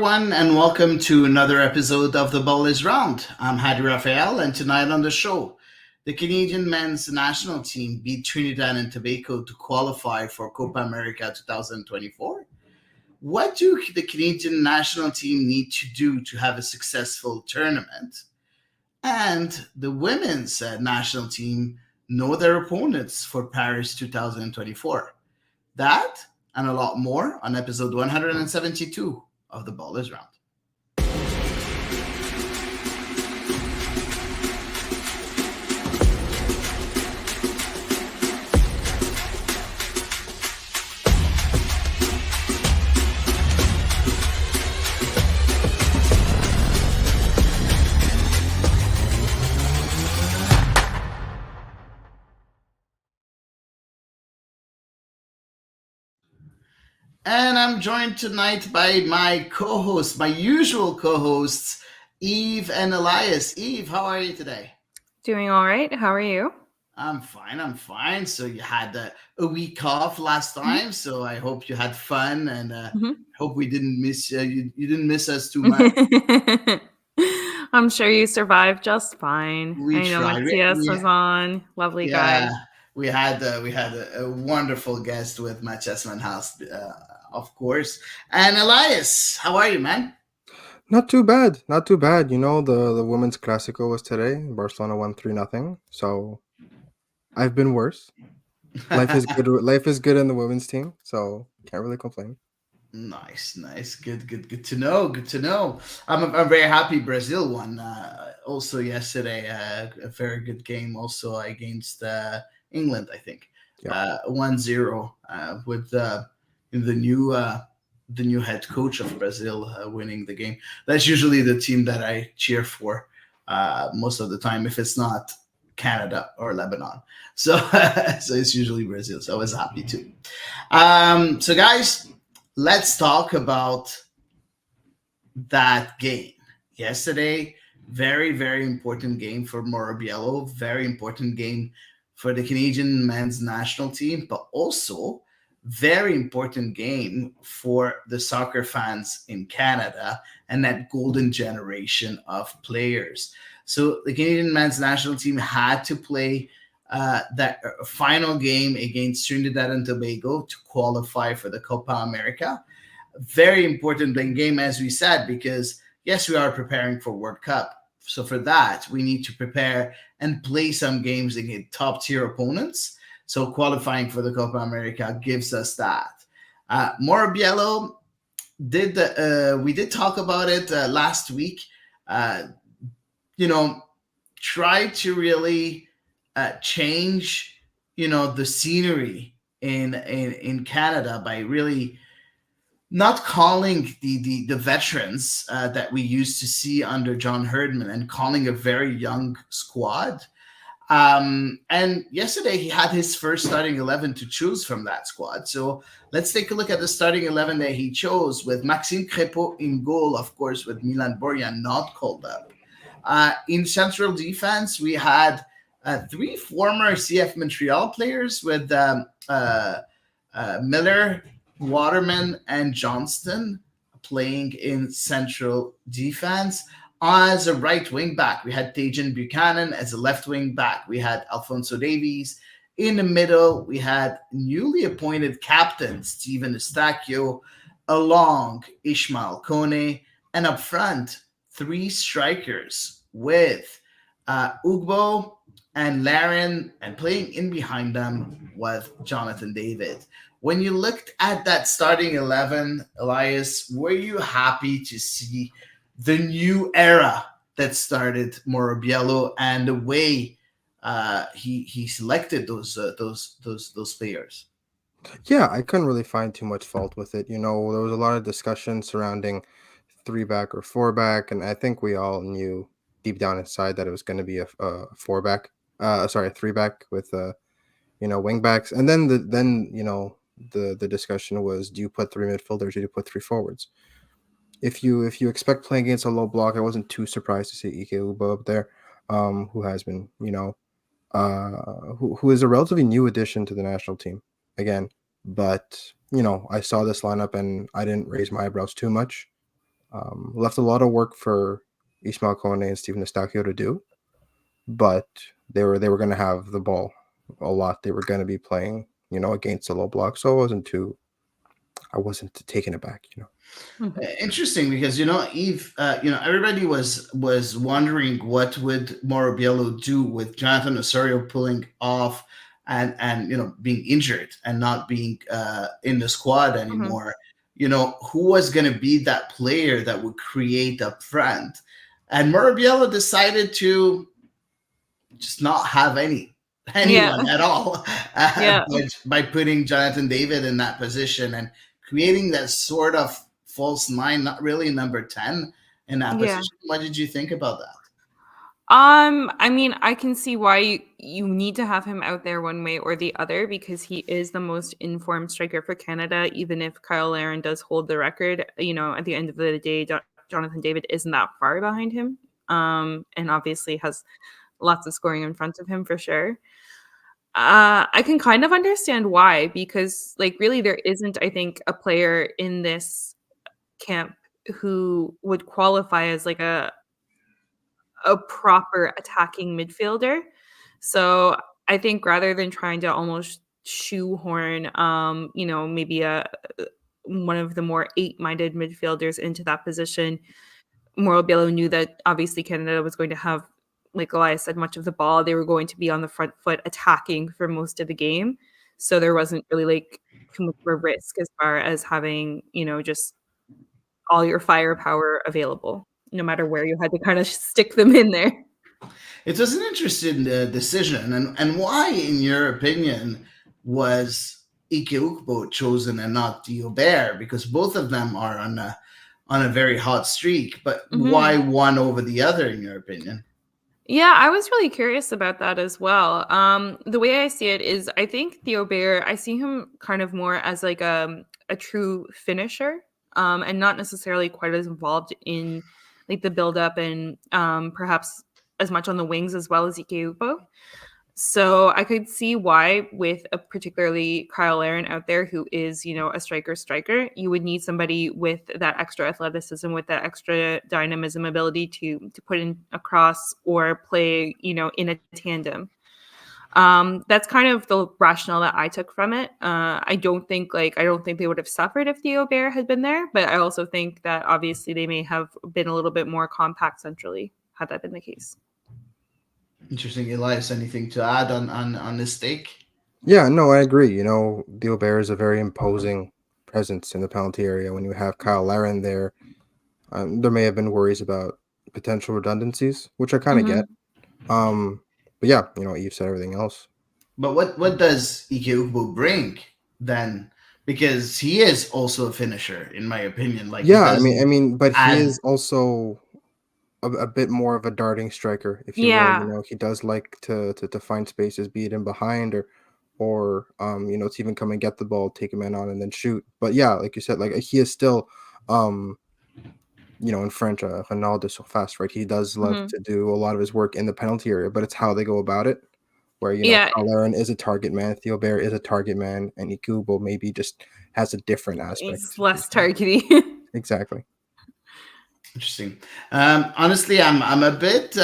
everyone, and welcome to another episode of The Ball is Round. I'm Hady Raphael, and tonight on the show, the Canadian men's national team beat Trinidad and Tobago to qualify for Copa America 2024. What do the Canadian national team need to do to have a successful tournament? And the women's national team know their opponents for Paris 2024. That and a lot more on episode 172 of The Ball is Round. And I'm joined tonight by my co-hosts, my usual co-hosts, Eve and Elias. Eve, how are you today? Doing all right. How are you? I'm fine. So you had a week off last time, so I hope you had fun, and hope we didn't miss you didn't miss us too much. I'm sure you survived just fine. We I know tried. Matthias was on. Lovely guy. We had a wonderful guest with Matthias Manhaus, of course. And Elias, how are you, man? Not too bad. You know, the women's Clásico was today. Barcelona won 3-0. So I've been worse. Life is good. Life is good in the women's team, so can't really complain. Nice. Good to know. I'm very happy Brazil won. Also yesterday, a very good game. Also against England, I think. 1-0 with the new head coach of Brazil winning the game. That's usually the team that I cheer for most of the time, if it's not Canada or Lebanon. So it's usually Brazil. So I was happy too. So guys, let's talk about that game yesterday. Very important game for Mauro Biello. Very important game for the Canadian men's national team, but also very important game for the soccer fans in Canada and that golden generation of players. So the Canadian men's national team had to play that final game against Trinidad and Tobago to qualify for the Copa America. Very important game, as we said, because yes, we are preparing for World Cup. So for that, we need to prepare and play some games against top-tier opponents. So qualifying for the Copa America gives us that. Mauro Biello we did talk about it last week. Try to really change, the scenery in Canada by really not calling the veterans that we used to see under John Herdman and calling a very young squad. And yesterday he had his first starting 11 to choose from that squad. So let's take a look at the starting 11 that he chose, with Maxime Crépeau in goal, of course, with Milan Borjan not called up. In central defense, we had three former CF Montreal players with Miller, Waterman, and Johnston playing in central defense. As a right wing back, we had Tejan Buchanan. As a left wing back, we had Alfonso Davies. In the middle, we had newly appointed captain Steven Eustachio, along Ishmael Kone, and up front, three strikers with Ugbo and Laren, and playing in behind them was Jonathan David. When you looked at that starting 11, Elias, were you happy to see the new era that started Mauro Biello and the way he selected those players? Yeah, I couldn't really find too much fault with it. You know, there was a lot of discussion surrounding 3-back or 4-back, and I think we all knew deep down inside that it was going to be a 4-back. 3-back with wing backs, and then the discussion was: do you put three midfielders? Or do you put three forwards? If you expect playing against a low block, I wasn't too surprised to see Ike Ubo up there, who has been, who is a relatively new addition to the national team again. But I saw this lineup and I didn't raise my eyebrows too much. Left a lot of work for Ismail Kone and Steven Eustáquio to do, but they were going to have the ball a lot. They were going to be playing, against a low block, so I wasn't taken aback. Interesting, because Eve, everybody was wondering what would Mauro Biello do with Jonathan Osorio pulling off and being injured and not being in the squad anymore. Who was going to be that player that would create up front? And Mauro Biello decided to just not have anyone at all by putting Jonathan David in that position and creating that sort of false nine, not really number 10 in that position. What did you think about that? I mean, I can see why you need to have him out there one way or the other, because he is the most informed striker for Canada, even if Kyle Larin does hold the record. At the end of the day, Jonathan David isn't that far behind him, and obviously has lots of scoring in front of him for sure. I can kind of understand why, because really there isn't, I think, a player in this camp who would qualify as a proper attacking midfielder. So I think rather than trying to almost shoehorn, maybe one of the more 8-minded midfielders into that position, Mauro Biello knew that obviously Canada was going to have, like Elias said, much of the ball. They were going to be on the front foot attacking for most of the game. So there wasn't really too much of a risk as far as having, just all your firepower available, no matter where you had to kind of stick them in there. It was an interesting decision. And why, in your opinion, was Ike Ukbo chosen and not Diobert? Because both of them are on a very hot streak, but why one over the other, in your opinion? Yeah, I was really curious about that as well. The way I see it is, I think Diobert, I see him kind of more as a true finisher, and not necessarily quite as involved in the build-up and perhaps as much on the wings as well as Ike Ukbo. So I could see why, with a particularly Kyle Larin out there who is, a striker, you would need somebody with that extra athleticism, with that extra dynamism ability to put in a cross or play, in a tandem. That's kind of the rationale that I took from it. I don't think they would have suffered if Diobert had been there, but I also think that obviously they may have been a little bit more compact centrally had that been the case. Interesting. Elias, anything to add on this take? Yeah, no, I agree. Diobert is a very imposing presence in the penalty area. When you have Kyle Larin there, there may have been worries about potential redundancies, which I kind of get. But yeah, Eve said everything else. But what does Ike Ukbo bring then? Because he is also a finisher, in my opinion. But he is also a bit more of a darting striker, if you will. He does like to find spaces, be it in behind or to even come and get the ball, take a man on, and then shoot. But yeah, like you said, he is still in French, Renal de surface, right? He does love to do a lot of his work in the penalty area, but it's how they go about it. Where Kyle Larin is a target man, Diobert is a target man, and Ike Ukbo maybe just has a different aspect. It's less targety. Exactly. Interesting. Honestly, I'm a bit,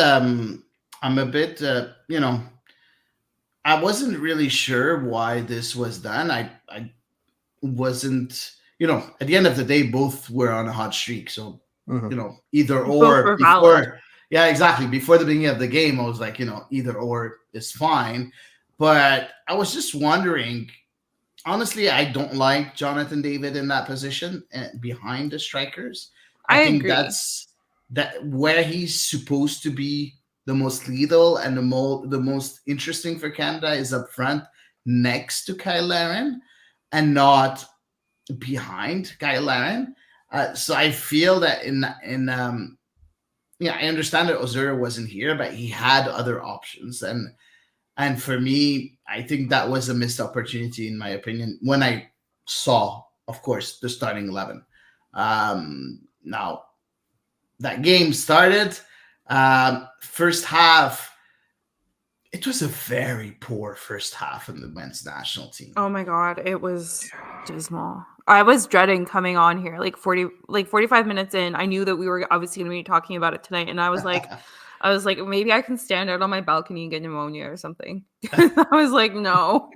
I wasn't really sure why this was done. I wasn't, at the end of the day, both were on a hot streak. So, either or before. Yeah, exactly. Before the beginning of the game, I was like, either or is fine. But I was just wondering, honestly, I don't like Jonathan David in that position behind the strikers. I think agree. that's where he's supposed to be the most lethal and the most interesting for Canada is up front next to Kyle Larin and not behind Kyle Larin. So I feel that I understand that Osorio wasn't here, but he had other options. And for me, I think that was a missed opportunity, in my opinion, when I saw, of course, the starting 11. Now, that game started. First half, it was a very poor first half in the men's national team. Oh my God, it was dismal. I was dreading coming on here, like 45 minutes in. I knew that we were obviously going to be talking about it tonight, and I was like, maybe I can stand out on my balcony and get pneumonia or something. I was like, no.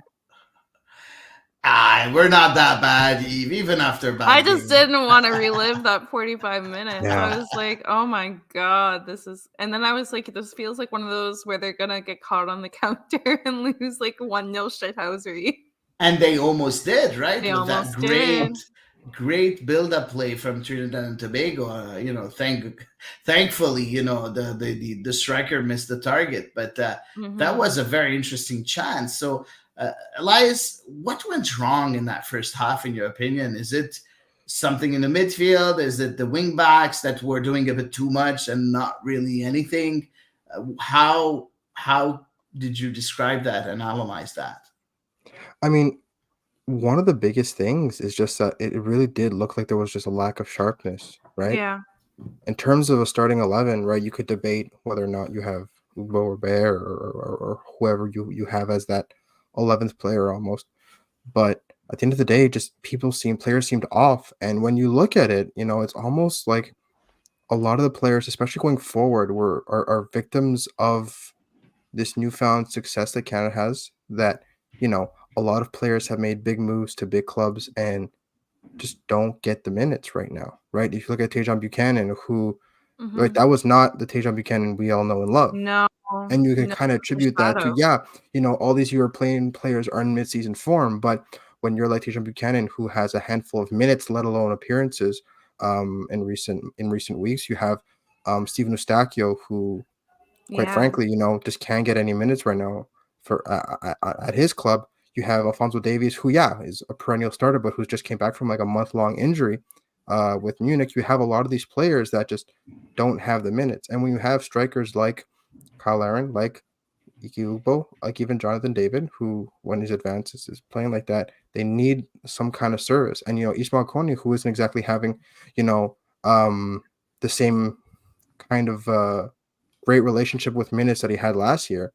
We're not that bad, Eve, even after bad I just games. didn't want to relive that 45 minutes. Yeah. I was like, oh my God, this is. And then I was like, this feels like one of those where they're going to get caught on the counter and lose like 1-0 shithousery. And they almost did, right? They With that almost did. great build-up play from Trinidad and Tobago. Thankfully, the striker missed the target, but that was a very interesting chance. So, Elias, what went wrong in that first half, in your opinion? Is it something in the midfield? Is it the wing backs that were doing a bit too much and not really anything? How did you describe that and analyze that? I mean, one of the biggest things is just that it really did look like there was just a lack of sharpness, right? Yeah. In terms of a starting 11, right, you could debate whether or not you have Ugbo or Bear or whoever you have as that 11th player almost. But at the end of the day, just players seemed off. And when you look at it, it's almost like a lot of the players, especially going forward, are victims of this newfound success that Canada has, that, a lot of players have made big moves to big clubs and just don't get the minutes right now, right? If you look at Tajon Buchanan, who, right, that was not the Tajon Buchanan we all know and love. No. And you can kind of attribute that to, all these European players are in mid-season form, but when you're like Tajon Buchanan, who has a handful of minutes, let alone appearances, in recent weeks, you have Steven Eustachio, who, quite frankly, just can't get any minutes right now for at his club. You have Alphonso Davies, who, is a perennial starter, but who just came back from like a month-long injury with Munich. You have a lot of these players that just don't have the minutes. And when you have strikers like Kyle Aaron, like Iki Ugbo, like even Jonathan David, who, when he's advanced, is playing like that, they need some kind of service. And, Ismail Kone, who isn't exactly having, the same kind of great relationship with minutes that he had last year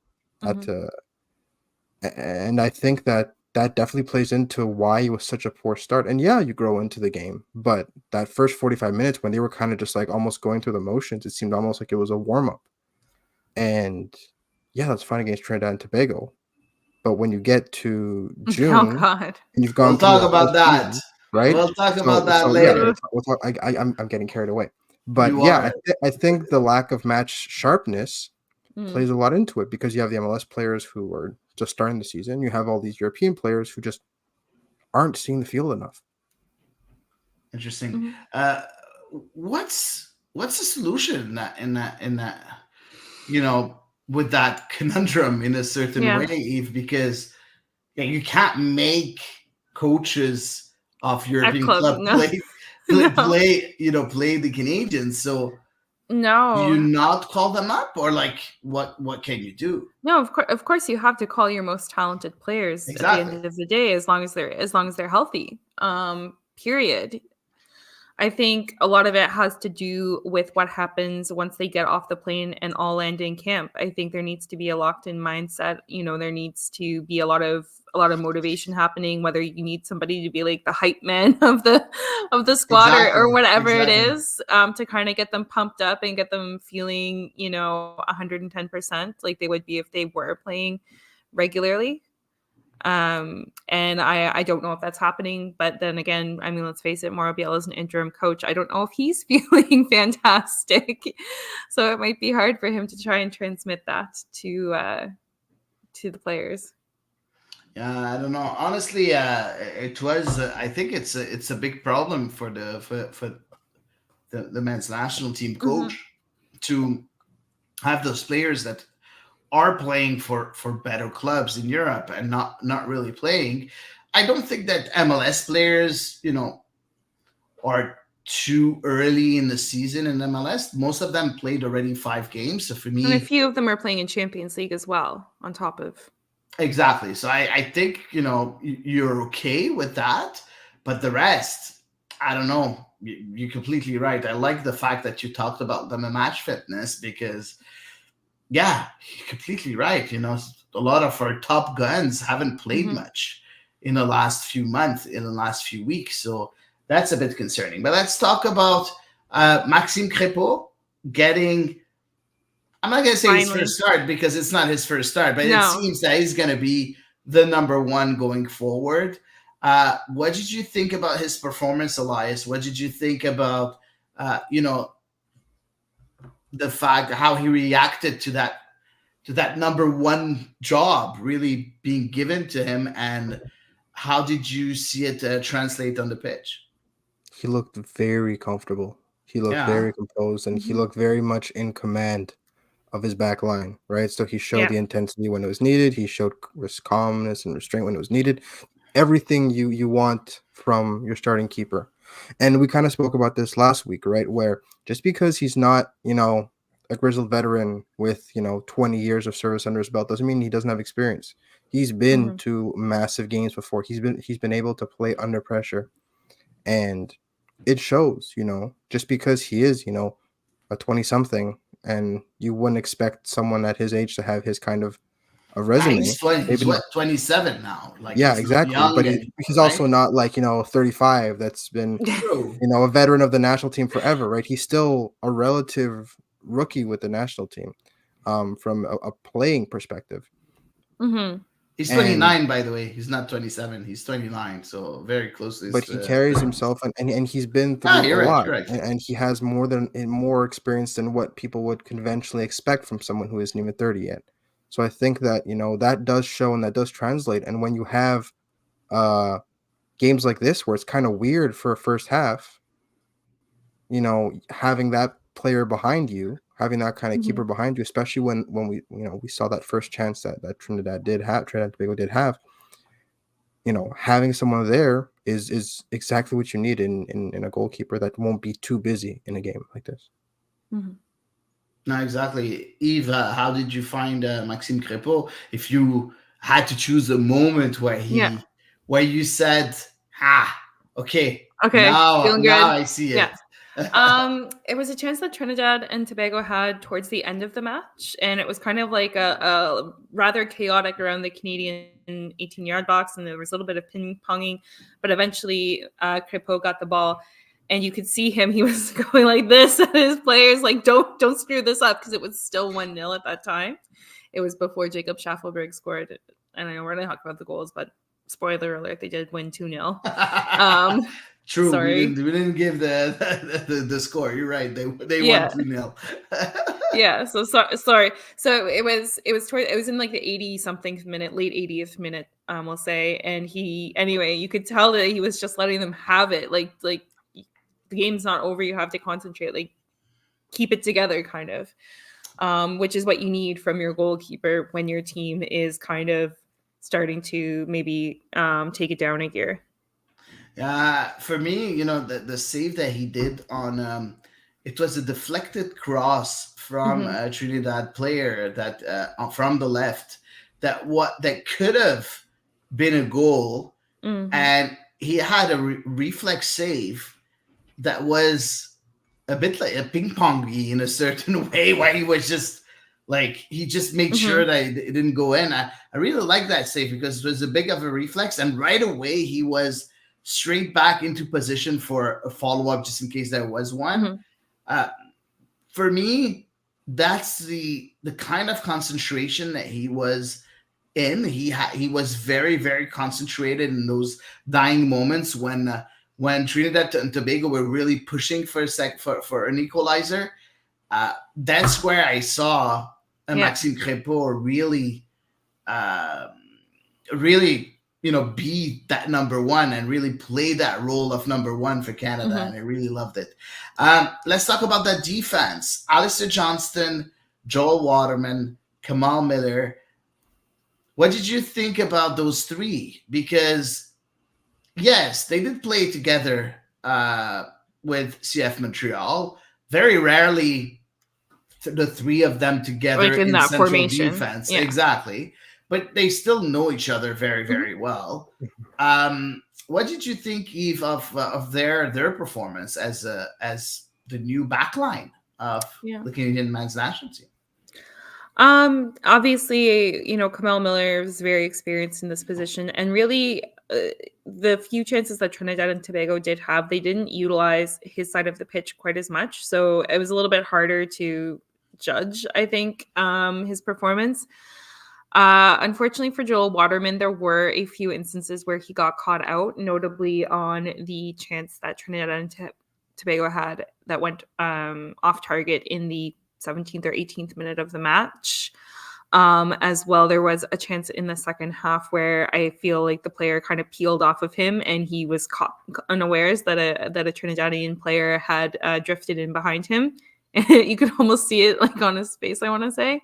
and I think that definitely plays into why it was such a poor start. And you grow into the game, but that first 45 minutes when they were kind of just like almost going through the motions, it seemed almost like it was a warm-up. And that's fine against Trinidad and Tobago. But when you get to June, and you've gone we'll talk about that, season, right? We'll talk about that later. We'll talk, I'm getting carried away. But I think the lack of match sharpness plays a lot into it, because you have the MLS players who are just starting the season. You have all these European players who just aren't seeing the field enough. Interesting. What's the solution in that with that conundrum in a certain way, Eve? Because you can't make coaches of European club play the Canadians. So no, do you not call them up, or like what can you do? No, of course you have to call your most talented players at the end of the day, as long as they're healthy. Period. I think a lot of it has to do with what happens once they get off the plane and all land in camp. I think there needs to be a locked-in mindset. There needs to be a lot of motivation happening, whether you need somebody to be like the hype man of the squad or whatever it is, to kind of get them pumped up and get them feeling, 110% like they would be if they were playing regularly. And I don't know if that's happening, but then again, I mean, let's face it, Mauro Biel is an interim coach. I don't know if he's feeling fantastic, so it might be hard for him to try and transmit that to the players. Yeah, I don't know. Honestly, it was. I think it's a big problem for the men's national team coach to have those players that are playing for better clubs in Europe and not really playing. I don't think that MLS players, are too early in the season in MLS. Most of them played already 5 games. So for me, and a few of them are playing in Champions League as well, on top of. Exactly. So I think, you're okay with that, but the rest, I don't know. You're completely right. I like the fact that you talked about them in match fitness, because you're completely right. A lot of our top guns haven't played much. in the last few months, in the last few weeks. So that's a bit concerning. But let's talk about Maxime Crépeau getting, I'm not going to say his Finally. first start because it's not his first start, but it No. seems that he's going to be the number one going forward. What did you think about his performance, Elias? What did you think about, the fact how he reacted to that number one job really being given to him, and how did you see it translate on the pitch? He looked very comfortable. He looked Yeah. very composed, and he Mhm. looked very much in command of his back line, right? So he showed Yeah. the intensity when it was needed. He showed calmness and restraint when it was needed. Everything you want from your starting keeper. And we kind of spoke about this last week, right? Where just because he's not, a grizzled veteran with, 20 years of service under his belt doesn't mean he doesn't have experience. He's been Mhm. to massive games before. He's been able to play under pressure, and it shows, just because he is, a 20 something, and you wouldn't expect someone at his age to have his kind of a resume. He's 20. He's Maybe what, not. 27 now. Like, Yeah, he's not exactly. young But and he's right. also not like, 35 that's been, True. a veteran of the national team forever, right? He's still a relative rookie with the national team, from a playing perspective. Mhm. He's And 29, by the way. He's not 27. He's 29. So very close to but his he carries 30s. himself, and he's been Ah, through a you're right. lot, You're right. and he has more experience than what people would conventionally expect from someone who isn't even 30 yet. So I think that, that does show and that does translate. And when you have uh games like this where it's kind of weird for a first half, having that player behind you, having that kind of keeper Mhm. behind you, especially when we we saw that first chance that Trinidad and Tobago did have, having someone there is exactly what you need in a goalkeeper that won't be too busy in a game like this. Mhm. No, exactly. Eve, how did you find Maxime Crépeau? If you had to choose a moment Yeah. where you said, "Ah, okay, Okay. now Feeling good. I see Yeah. it." It was a chance that Trinidad and Tobago had towards the end of the match, and it was kind of like a rather chaotic around the Canadian 18-yard box, and there was a little bit of ping-ponging, but eventually Crépeau got the ball, and you could see him. He was going like this at his players, like, don't screw this up, because it was still 1-0 at that time. It was before Jacob Schaffelberg scored, and I know we're going to talk about the goals, but spoiler alert, they did win 2-0. True, we Sorry. didn't give the score. You're right. They won Yeah. 2-0. Yeah, so sorry. So it was in like the 80 something minute, late 80th minute, we'll say, and anyway, you could tell that he was just letting them have it. Like the game's not over, you have to concentrate, like keep it together kind of. Which is what you need from your goalkeeper when your team is kind of starting to maybe take it down a gear. For me, the save that he did on it was a deflected cross from Mhm. a Trinidad player that from the left that could have been a goal, Mhm. and he had a reflex save that was a bit like a ping pongy in a certain way, where he was just like he just made sure Mhm. that it didn't go in. I really like that save because it was a big of a reflex, and right away he was straight back into position for a follow up just in case there was one. Mhm. Uh, for me, that's the kind of concentration that he was in. He was very very concentrated in those dying moments when Trinidad and Tobago were really pushing for for an equalizer. That's where I saw Yeah. Maxime Crépeau uh, really be that number one and really play that role of number one for Canada, Mhm. and I really loved it. Let's talk about that defense. Alistair Johnston, Joel Waterman, Kamal Miller. What did you think about those three? Because yes, they did play together with CF Montreal. Very rarely the three of them together Like in in that central formation. defense. Yeah. Exactly. But they still know each other very, Mhm. very well. What did you think, Eve, of their performance as the new backline of Yeah. the Canadian men's national team? Obviously, Kamal Miller is very experienced in this position, and really, the few chances that Trinidad and Tobago did have, they didn't utilize his side of the pitch quite as much. So it was a little bit harder to judge, I think, his performance. Unfortunately for Joel Waterman, there were a few instances where he got caught out, notably on the chance that Trinidad and Tobago had that went off target in the 17th or 18th minute of the match. As well, there was a chance in the second half where I feel like the player kind of peeled off of him, and he was caught unawares that a Trinidadian player had drifted in behind him. You could almost see it like on his face, I want to say.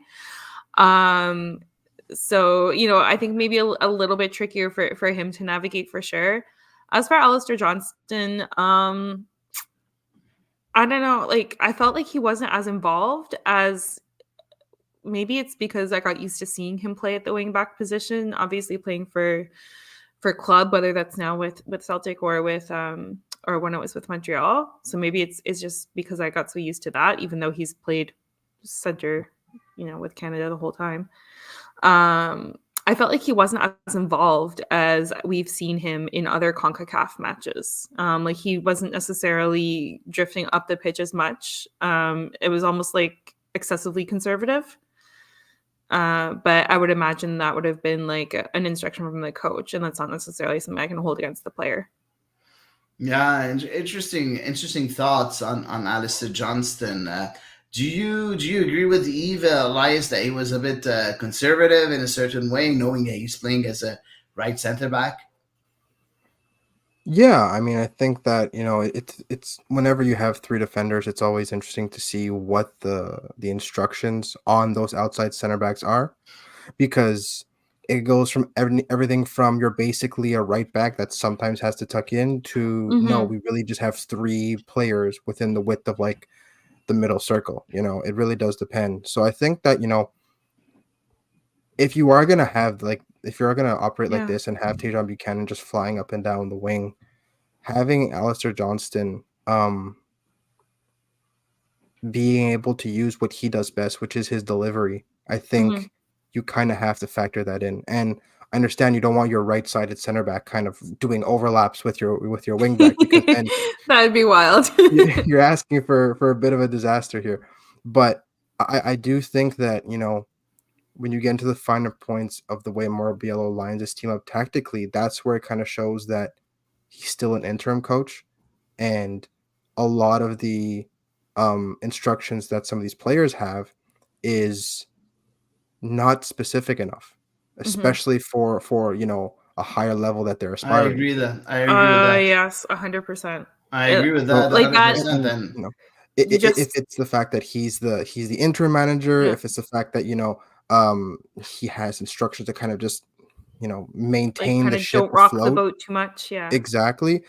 So, I think maybe a little bit trickier for him to navigate for sure. As for Alistair Johnston, I don't know. Like, I felt like he wasn't as involved as. Maybe it's because I got used to seeing him play at the wing back position, obviously playing for club, whether that's now with Celtic or with or when it was with Montreal. So maybe it's just because I got so used to that, even though he's played center, with Canada the whole time. I felt like he wasn't as involved as we've seen him in other CONCACAF matches. Like he wasn't necessarily drifting up the pitch as much. It was almost like excessively conservative. But I would imagine that would have been like an instruction from the coach, and that's not necessarily something I can hold against the player. Yeah, interesting thoughts on Alistair Johnston. Do you agree with Eva Elias that he was a bit conservative in a certain way, knowing that he's playing as a right center back? Yeah, I mean, I think that it's whenever you have three defenders, it's always interesting to see what the instructions on those outside center backs are, because it goes from everything from you're basically a right back that sometimes has to tuck in to no, we really just have three players within the width of like the middle circle. It really does depend. So I think that if you are gonna have if you're gonna operate like this and have Tajon Buchanan just flying up and down the wing, having Alistair Johnston being able to use what he does best, which is his delivery, I think you kind of have to factor that in. And I understand you don't want your right-sided center back kind of doing overlaps with your wing back, because then that'd be wild. you're asking for a bit of a disaster here. But I do think that when you get into the finer points of the way Morbiello lines his team up tactically, that's where it kind of shows that he's still an interim coach, and a lot of the instructions that some of these players have is not specific enough, especially for a higher level that they're aspiring. I agree with that. Yes, 100%. I agree with that. Like 100%. that. And, if it's the fact that he's the interim manager, if it's the fact that he has instructions to kind of just maintain the ship don't rock afloat. the boat too much. Yeah, exactly.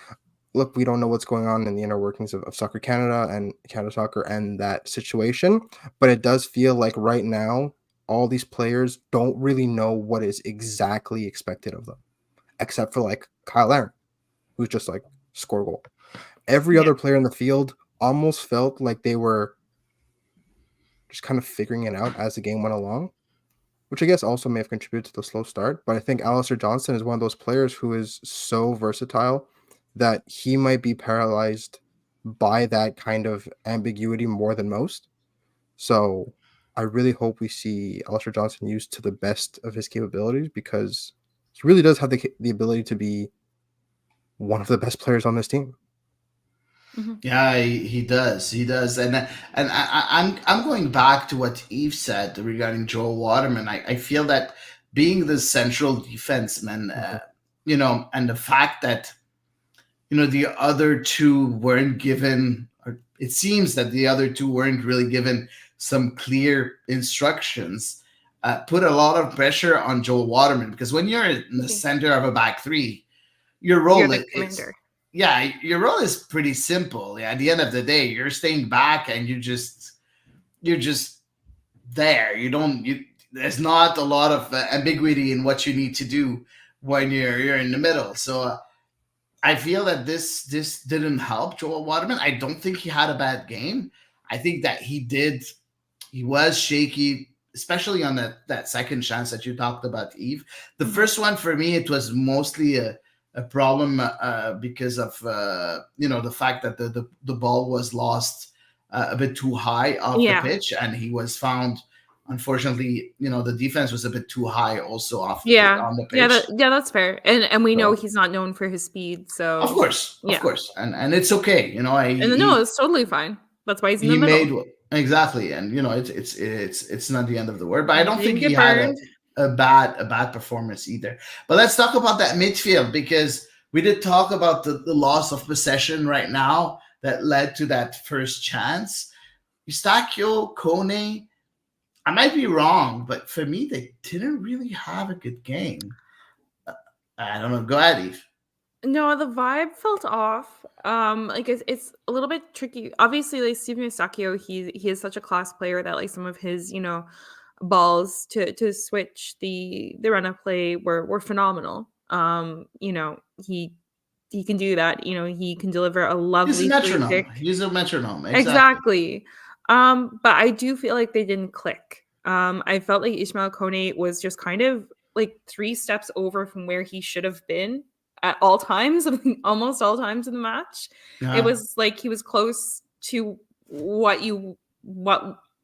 Look, we don't know what's going on in the inner workings of Soccer Canada and Canada Soccer and that situation, but it does feel like right now all these players don't really know what is exactly expected of them, except for like Kyle Aaron, who's just like score goal. Every other player in the field almost felt like they were just kind of figuring it out as the game went along, which I guess also may have contributed to the slow start. But I think Alistair Johnston is one of those players who is so versatile that he might be paralyzed by that kind of ambiguity more than most. So I really hope we see Alistair Johnston used to the best of his capabilities, because he really does have the ability to be one of the best players on this team. Yeah, he does. He does, and I'm going back to what Eve said regarding Joel Waterman. I feel that being the central defenseman, and the fact that the other two weren't given, or it seems that the other two weren't really given some clear instructions, put a lot of pressure on Joel Waterman, because when you're in the center of a back three, your role is. Yeah, your role is pretty simple. Yeah, at the end of the day, you're staying back and you're just there. There's not a lot of ambiguity in what you need to do when you're in the middle. So I feel that this didn't help Joel Waterman. I don't think he had a bad game. I think that he was shaky, especially on that second chance that you talked about, Eve. The first one for me, it was mostly a a problem because of the fact that the ball was lost a bit too high off the Yeah. pitch, and he was found. Unfortunately, the defense was a bit too high also off Yeah. on the Yeah, pitch. that's fair. And we know So, he's not known for his speed, of so course, yeah. and it's okay. And no, it's totally fine. That's why he's in the he middle. made exactly, and it's not the end of the world. But I don't think Didn't he get had burned. a bad performance either. But let's talk about that midfield, because we did talk about the loss of possession right now that led to that first chance. Eustachio, Kone, I might be wrong, but for me, they didn't really have a good game. I don't know. Go ahead, Eve. No, the vibe felt off. Like it's a little bit tricky. Obviously, like Steven Eustachio, he is such a class player that like some of his, balls to switch the run of play were phenomenal. He can do that. He can deliver a He's a lovely free metronome. kick. He's a metronome. Exactly. Exactly. But I do feel like they didn't click. I felt like Ishmael Kone was just kind of like 3 steps over from where he should have been at all times, almost all times in the match. It was like he was close to what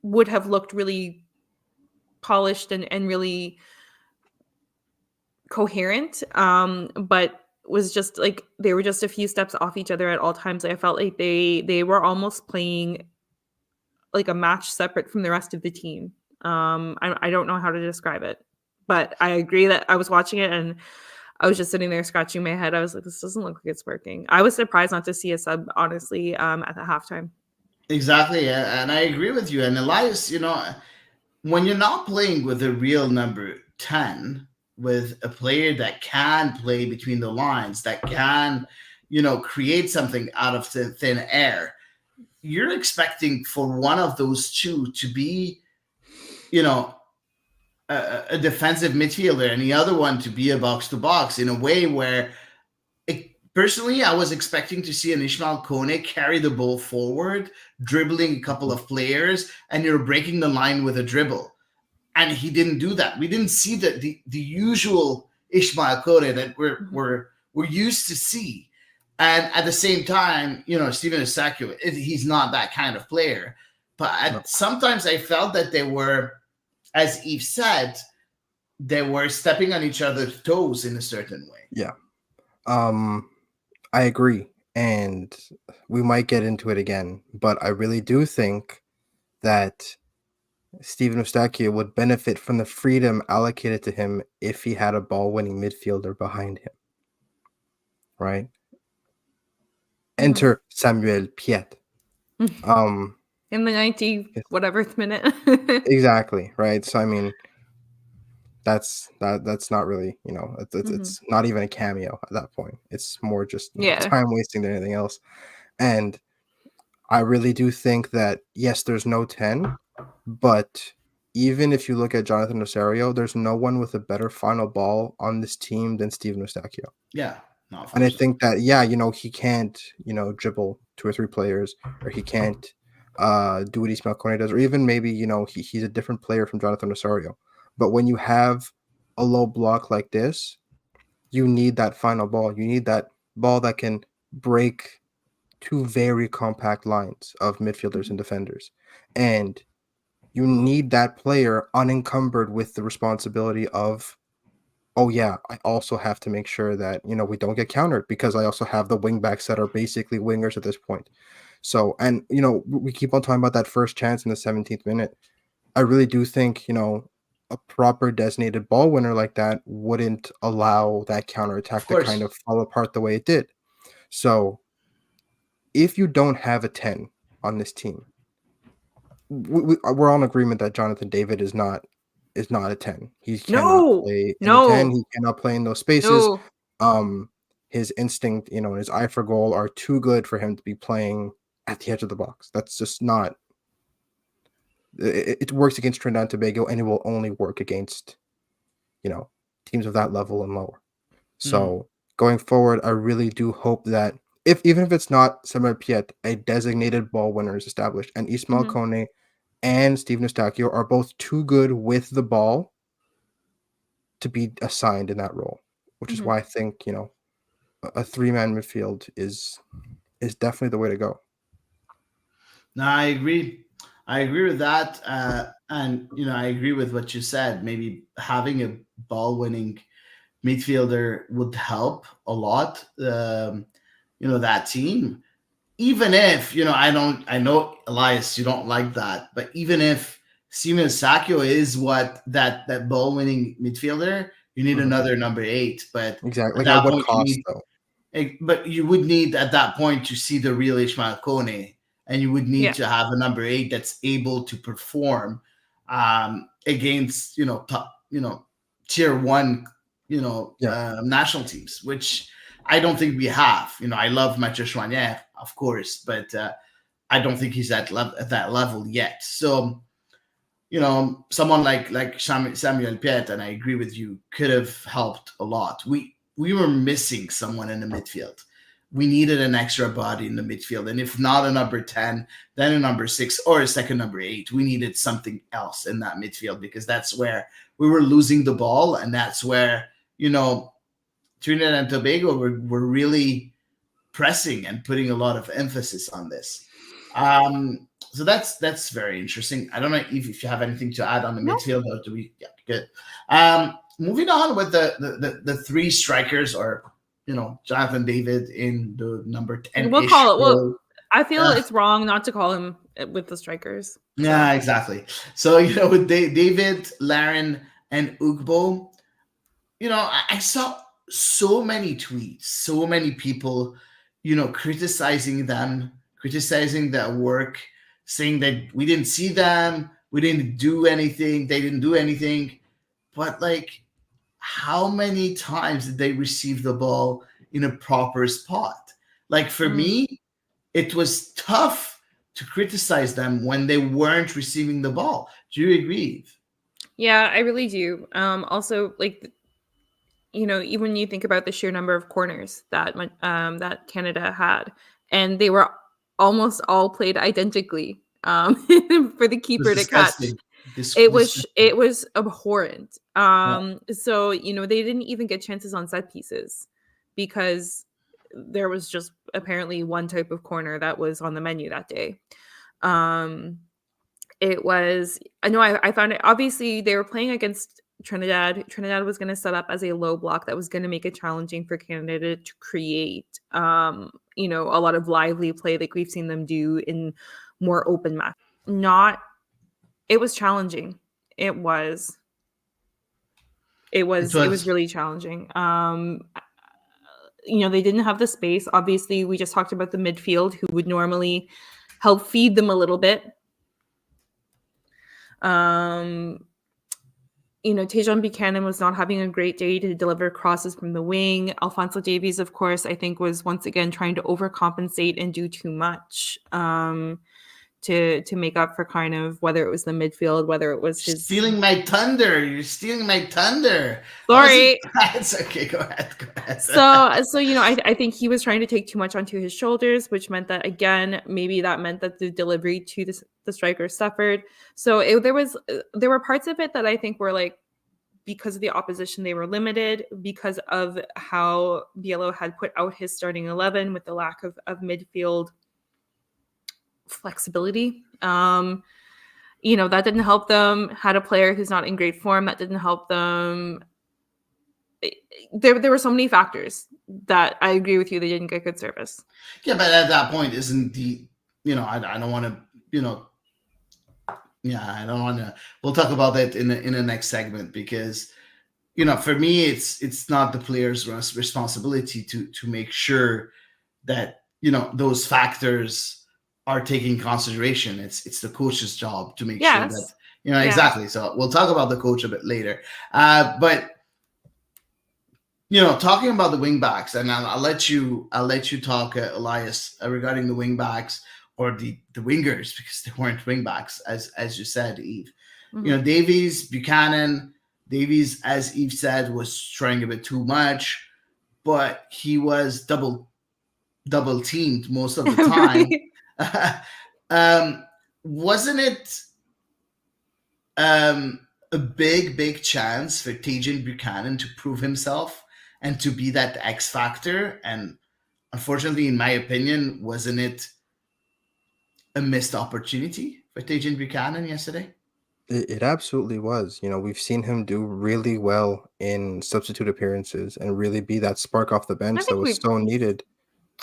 would have looked really polished and really coherent. But was just like they were just a few steps off each other at all times. Like, I felt like they were almost playing like a match separate from the rest of the team. I don't know how to describe it, but I agree that I was watching it and I was just sitting there scratching my head. I was like, this doesn't look like it's working. I was surprised not to see a sub, honestly, at the halftime. Exactly, and I agree with you. And Elias, when you're not playing with a real number 10, with a player that can play between the lines, that can, create something out of thin air, you're expecting for one of those two to be, a defensive midfielder and the other one to be a box to box, in a way where personally, I was expecting to see an Ishmael Kone carry the ball forward, dribbling a couple of players, and you're breaking the line with a dribble. And he didn't do that. We didn't see the usual Ishmael Kone that we're used to see. And at the same time, Steven Eustachio, he's not that kind of player. But sometimes I felt that they were, as Eve said, they were stepping on each other's toes in a certain way. Yeah. I agree. And we might get into it again, but I really do think that Steven Eustachio would benefit from the freedom allocated to him if he had a ball-winning midfielder behind him. Right? Enter Samuel Piet. In the 90 whatever minute. Exactly, right? So I mean, that's not really, it's not even a cameo at that point. It's more just time wasting than anything else. And I really do think that, yes, there's no 10, but even if you look at Jonathan Osorio, there's no one with a better final ball on this team than Steven Eustachio. Yeah. No, and I think that, he can't, dribble 2 or 3 players, or he can't do what Ishmael Kone does, or even maybe, he's a different player from Jonathan Osorio. But when you have a low block like this, you need that final ball. You need that ball that can break 2 very compact lines of midfielders and defenders. And you need that player unencumbered with the responsibility of, oh yeah, I also have to make sure that, we don't get countered, because I also have the wingbacks that are basically wingers at this point. So, and, we keep on talking about that first chance in the 17th minute. I really do think, a proper designated ball winner like that wouldn't allow that counterattack to kind of fall apart the way it did. So if you don't have a 10 on this team, we're all in agreement that Jonathan David is not a 10. He cannot play in a 10. He cannot play in those spaces. His instinct, and his eye for goal are too good for him to be playing at the edge of the box. That's just not. It works against Trinidad and Tobago, and it will only work against, teams of that level and lower. So going forward, I really do hope that even if it's not Samuel Piet, a designated ball winner is established, and Ishmael Kone and Steven Eustachio are both too good with the ball to be assigned in that role, which is why I think, a 3-man midfield is definitely the way to go. No, I agree. I agree with that. And, I agree with what you said. Maybe having a ball winning midfielder would help a lot, that team. Even if, I know, Elias, you don't like that, but even if Simon Sakio is what that ball winning midfielder, you need another number 8. But Exactly. at Like at that what point, cost, though? but you would need at that point to see the real Ishmael Kone, and you would need Yeah. to have a number 8 that's able to perform against top, tier 1 national teams, which I don't think we have. I love Mathieu Chouanier, of course, but I don't think he's at that level yet. So someone like Samuel Piet, and I agree with you, could have helped a lot. We were missing someone in the midfield. We needed an extra body in the midfield, and if not a number 10, then a number 6 or a second number 8. We needed something else in that midfield, because that's where we were losing the ball, and that's where Trinidad and Tobago were really pressing and putting a lot of emphasis on this. So that's very interesting. I don't know if you have anything to add on the midfield, or do we? Yeah, good. Moving on with the 3 strikers, or Jonathan David in the number 10. We'll call it. Well, I feel it's wrong not to call him with the strikers. So. Yeah, exactly. So with David, Larin, and Ugbo, I saw so many tweets, so many people, criticizing them, criticizing their work, saying that we didn't see them, we didn't do anything, they didn't do anything. But how many times did they receive the ball in a proper spot? For me, it was tough to criticize them when they weren't receiving the ball. Do you agree? Yeah, I really do. Also, even when you think about the sheer number of corners that that Canada had, and they were almost all played identically for the keeper to catch. It was abhorrent. So they didn't even get chances on set pieces, because there was just apparently one type of corner that was on the menu that day. It was, I know, I found it, obviously they were playing against Trinidad. Trinidad was going to set up as a low block that was going to make it challenging for Canada to create, a lot of lively play like we've seen them do in more open match. It was challenging. It was really challenging. They didn't have the space. Obviously, we just talked about the midfield, who would normally help feed them a little bit. Tajon Buchanan was not having a great day to deliver crosses from the wing. Alphonso Davies, of course, I think was once again trying to overcompensate and do too much to make up for kind of whether it was the midfield, whether it was his stealing my thunder. You're stealing my thunder. Sorry. It's okay. Go ahead. So I think he was trying to take too much onto his shoulders, which meant that, again, maybe that meant that the delivery to the striker suffered. So there were parts of it that I think were because of the opposition, they were limited, because of how Biello had put out his starting 11 with the lack of midfield flexibility. That didn't help them. Had a player who's not in great form, that didn't help them. There were so many factors that I agree with you, they didn't get good service. Yeah, but at that point, isn't I don't want to, I don't want to. We'll talk about that in the next segment, because for me, it's not the player's responsibility to make sure that those factors are taking consideration. It's the coach's job to make sure that exactly. So we'll talk about the coach a bit later. But talking about the wing backs, and I'll let you talk, Elias, regarding the wing backs, or the wingers, because they weren't wing backs, as you said, Eve. Mm-hmm. Davies, Buchanan. Davies, as Eve said, was trying a bit too much, but he was double teamed most of the time. Wasn't it a big chance for Tajon Buchanan to prove himself and to be that X factor. And unfortunately, in my opinion, wasn't it a missed opportunity for Tajan Buchanan yesterday? It absolutely was. We've seen him do really well in substitute appearances and really be that spark off the I bench that think was we've so needed.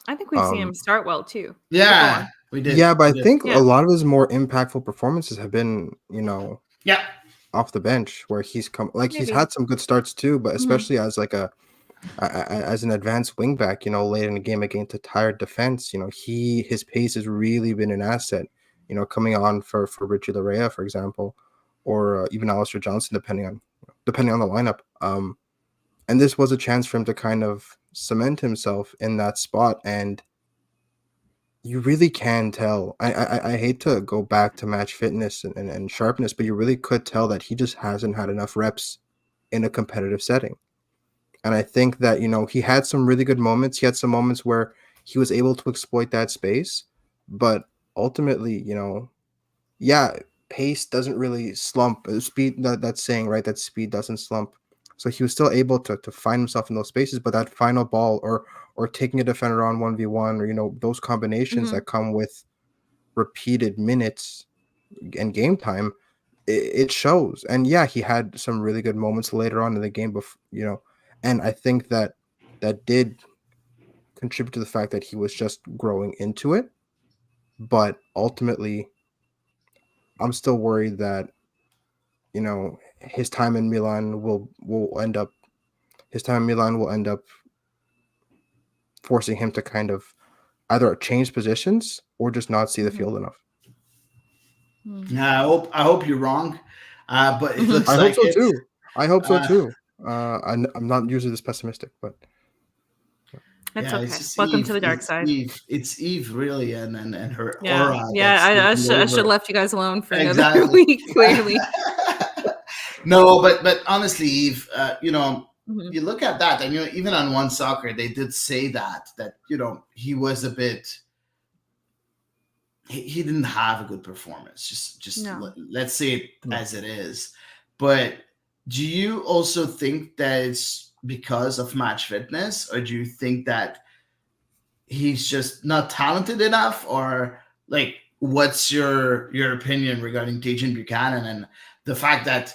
I think we've seen Um, him start well too. But go Yeah, on. we did. yeah, but I We did. think a Yeah. lot of his more impactful performances have been, Yeah. off the bench where he's come he's Maybe. had some good starts too, but Mhm. especially as like as an advanced wingback, late in the game against a tired defense, his pace has really been an asset, coming on for Richie Larea, for example, or even Alistair Johnson, depending on the lineup. And this was a chance for him to kind of cement himself in that spot, and you really can tell. I hate to go back to match fitness and sharpness, but you really could tell that he just hasn't had enough reps in a competitive setting. And I think that, he had some really good moments. He had some moments where he was able to exploit that space. But ultimately, yeah, pace doesn't really slump. Speed, that's saying, right? That speed doesn't slump. So he was still able to find himself in those spaces. But that final ball or taking a defender on 1v1 or, those combinations Mhm. that come with repeated minutes and game time, it shows. And yeah, he had some really good moments later on in the game, and I think that did contribute to the fact that he was just growing into it. But ultimately, I'm still worried that his time in Milan will end up his time in Milan will end up forcing him to kind of either change positions or just not see the Mhm. field enough. Mhm. Yeah, I hope you're wrong, but it Mhm. looks I hope like so it. too. I hope so Uh, too. I'm not usually this pessimistic, but It's yeah, it's okay. just Welcome to Eve. the dark It's side. Eve. It's Eve, really, and her Yeah. aura Yeah, that's I taking should have over. left you guys alone for another Exactly. week, clearly. No, but honestly, Eve, Mhm. you look at that, and even on One Soccer, they did say that he was a bit. He didn't have a good performance. Just No. let's say it no. as it is. But do you also think that it's because of match fitness, or do you think that he's just not talented enough, or like what's your opinion regarding Tajan Buchanan and the fact that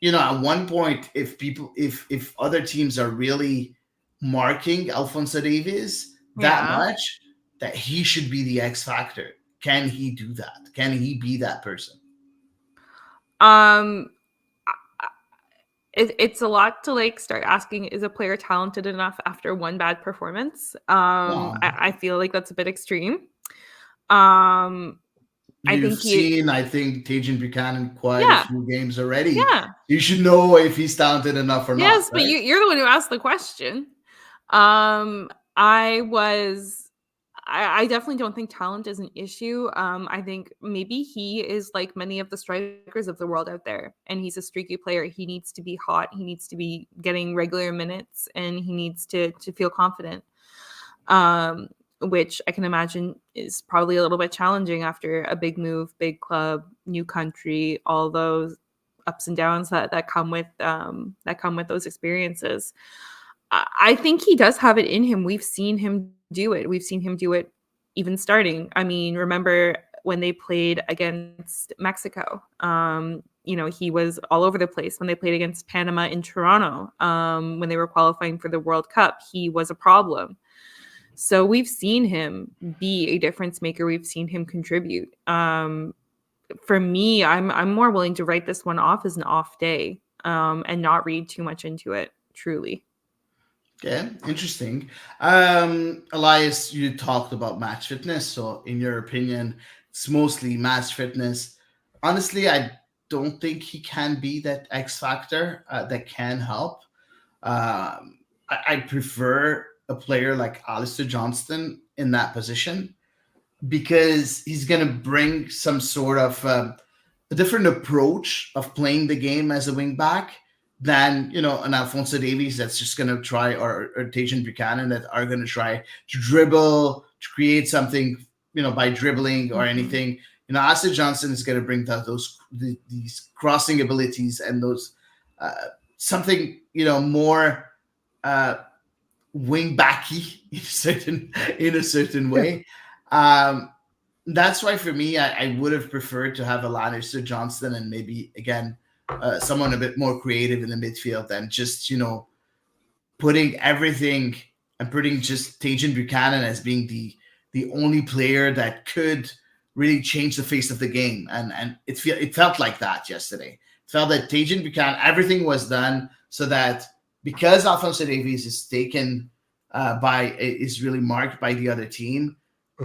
at one point, if other teams are really marking Alphonso Davies that Yeah. much, that he should be the X factor. Can he do that? Can he be that person? Um it's a lot to like start asking, is a player talented enough after one bad performance? No, I feel like that's a bit extreme. Um I you've think he seen, I think, Tajan Buchanan quite a yeah, few games already. yeah. You should know if he's talented enough or not, Yes, but right? you're the one who asked the question. Um, I was, I definitely don't think talent is an issue. I think maybe he is like many of the strikers of the world out there, and he's a streaky player. He needs to be hot. He needs to be getting regular minutes, and he needs to feel confident. Um, which I can imagine is probably a little bit challenging after a big move, big club, new country, all those ups and downs that come with those experiences. I think he does have it in him. We've seen him do it. We've seen him do it even starting. I mean, remember when they played against Mexico? He was all over the place when they played against Panama in Toronto. When they were qualifying for the World Cup, he was a problem. So we've seen him be a difference maker. We've seen him contribute. For me, I'm more willing to write this one off as an off day, and not read too much into it. Truly. Okay, interesting. Elias, you talked about match fitness. So, in your opinion, it's mostly match fitness. Honestly, I don't think he can be that X factor that can help. I prefer a player like Alistair Johnston in that position because he's going to bring some sort of a different approach of playing the game as a wing back than an Alphonso Davies that's just going to try, or Tajan Buchanan that are going to try to dribble to create something by dribbling or Mhm. anything. Alistair Johnson is going to bring these crossing abilities and those uh, something more wing backy in a certain way. Um, that's why for me, I would have preferred to have Elias Johnston and maybe again someone a bit more creative in the midfield than just putting everything and putting just Tajan Buchanan as being the only player that could really change the face of the game. And it felt like that yesterday. It felt that Tajan Buchanan, everything was done so that because Alphonso Davies is taken is really marked by the other team,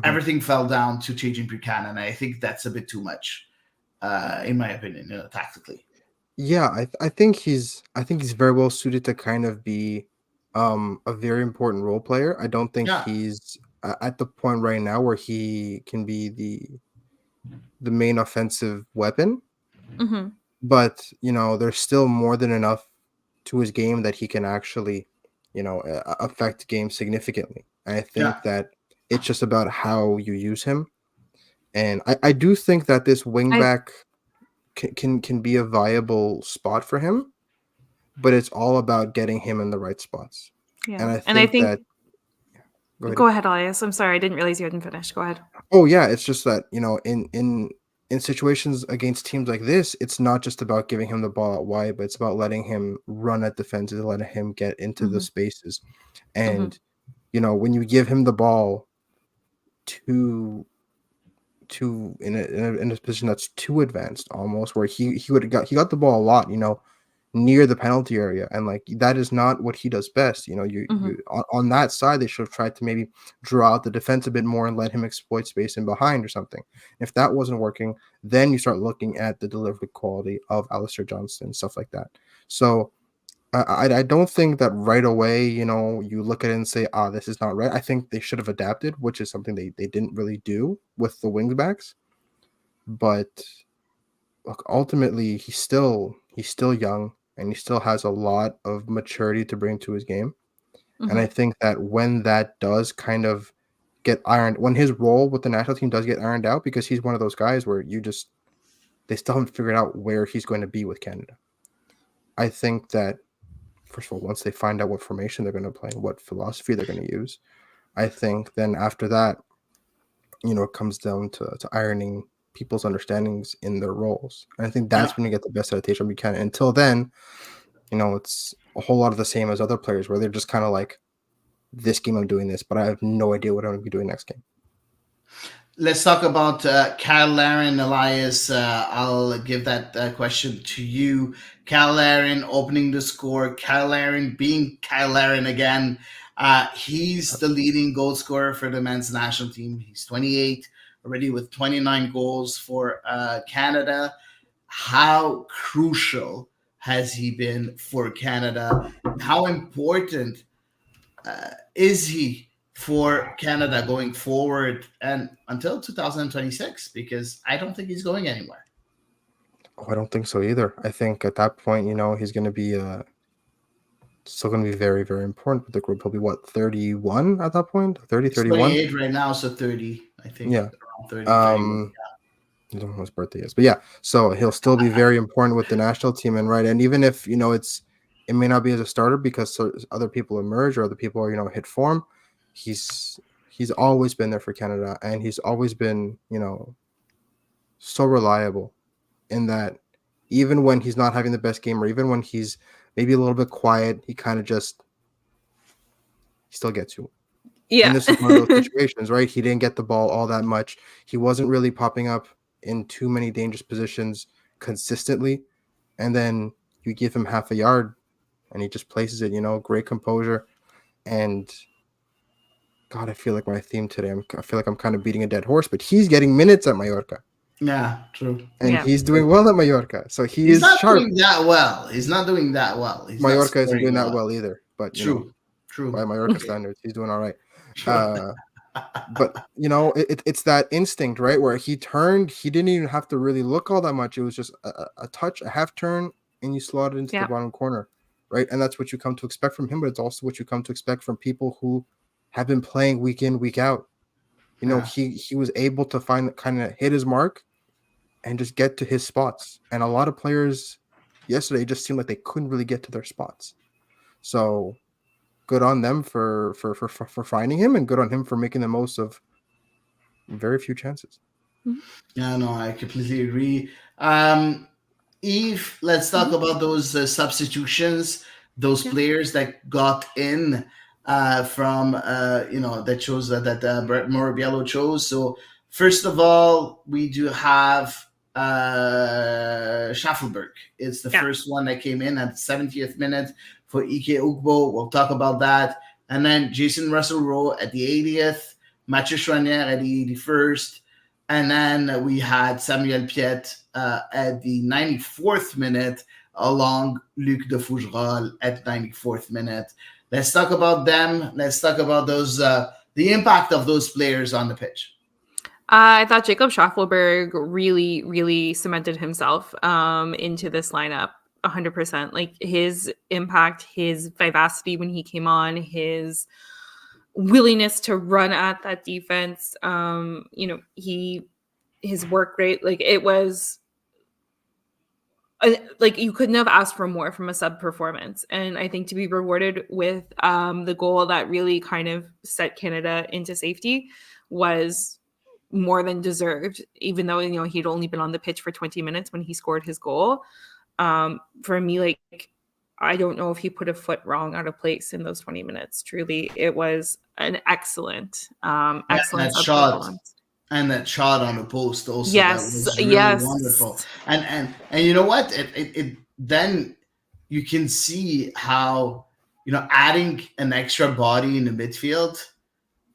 everything fell down to Tajan Buchanan. I think that's a bit too much, in my opinion, tactically. Yeah, I think he's very well suited to kind of be a very important role player. I don't think Yeah, he's at the point right now where he can be the main offensive weapon, Hmm. but there's still more than enough to his game that he can actually, affect game significantly. And I yeah. think that it's just about how you use him. And I do think that this I wingback can be a viable spot for him, but it's all about getting him in the right spots. Yeah, And I and I think that think go ahead. go ahead, Elias. I'm sorry, I didn't realize you hadn't finished. Go ahead. Oh yeah, it's just that, in situations against teams like this, it's not just about giving him the ball out wide, but it's about letting him run at defenses, letting him get into the Hmm. spaces. Hmm. And when you give him the ball too in a position that's too advanced almost, where he got the ball a lot, near the penalty area, and like that is not what he does best. Hmm. You on that side, they should have tried to maybe draw out the defense a bit more and let him exploit space in behind or something. If that wasn't working, then you start looking at the delivery quality of Alistair Johnston, stuff like that. So I don't think that right away, you look at it and say, this is not right. I think they should have adapted, which is something they didn't really do with the wingbacks. But look, ultimately, he's still young and he still has a lot of maturity to bring to his game. And I Hmm. think that when that does kind of when his role with the national team does get ironed out, because he's one of those guys where they still haven't figured out where he's going to be with Canada. I think that first of all, once they find out what formation they're going to play, what philosophy they're going to use, I think then after that, it comes down to ironing people's understandings in their roles. And I think Yeah. that's when you get the best adaptation we can. Until then, it's a whole lot of the same as other players where they're just kind of like, this game I'm doing this, but I have no idea what I'm going to be doing next game. Let's talk about Kyle Larin, Elias. I'll give that question to you. Kyle Larin opening the score. Kyle Larin being Kyle Larin again. He's the leading goal scorer for the men's national team. He's 28, already with 29 goals for Canada. How crucial has he been for Canada? How important is he for Canada going forward and until 2026? Because I don't think he's going anywhere. Oh, I don't think so either. I think at that point, he's going to be still going to be very, very important with the group. He'll be what, 31 at that point? 30, He's 31? 28 right now, so 30, I think. Yeah. Around 30, 31. Um, I don't know what his birthday is, but yeah, so he'll still be very important with the national team, and right, and even if it may not be as a starter because other people emerge or other people are hit form, he's always been there for Canada, and he's always been so reliable in that even when he's not having the best game or even when he's maybe a little bit quiet, he kind of just he still gets you. And Yeah. this is one of those situations, right? He didn't get the ball all that much. He wasn't really popping up in too many dangerous positions consistently. And then you give him half a yard and he just places it, great composure. And God, I feel like my theme today, I feel like I'm kind of beating a dead horse, but he's getting minutes at Mallorca Yeah, true. and Yeah. he's doing well at Mallorca. So he He's is not sharp. doing that well. He's not doing that well. He's not Mallorca isn't scoring doing a that lot. well either, but True. by True. Mallorca standards, he's doing all right. True. But it's that instinct, right, where he turned, he didn't even have to really look all that much. It was just a touch, a half turn, and you slot it into the Yeah. bottom corner, right? And that's what you come to expect from him, but it's also what you come to expect from people who have been playing week in, week out. Yeah. He was able to kind of hit his mark and just get to his spots, and a lot of players yesterday just seemed like they couldn't really get to their spots. So good on them for finding him, and good on him for making the most of very few chances. Yeah, no, I completely agree. Eve, let's talk about those substitutions, those players that got in from that chose that Brett Moribiello chose. So first of all, we do have Schaffelberg. It's the first one that came in at the 70th minute for Ike Ugbo. We'll talk about that. And then Jason Russell-Rowe at the 80th, Mathieu Chouanière at the 81st. And then we had Samuel Piet at the 94th minute, along Luc de Fougerolles at 94th minute. Let's talk about them. Let's talk about those the impact of those players on the pitch. I thought Jacob Schaffelberg really, really cemented himself into this lineup 100%. Like his impact, his vivacity when he came on, his willingness to run at that defense. His work rate, like it was like you couldn't have asked for more from a sub performance. And I think to be rewarded with the goal that really kind of set Canada into safety was more than deserved, even though, he'd only been on the pitch for 20 minutes when he scored his goal. For me, like, I don't know if he put a foot wrong out of place in those 20 minutes. Truly, it was an excellent shot. And that shot on the post also, yes, that was really wonderful. And you know what? It then you can see how, adding an extra body in the midfield,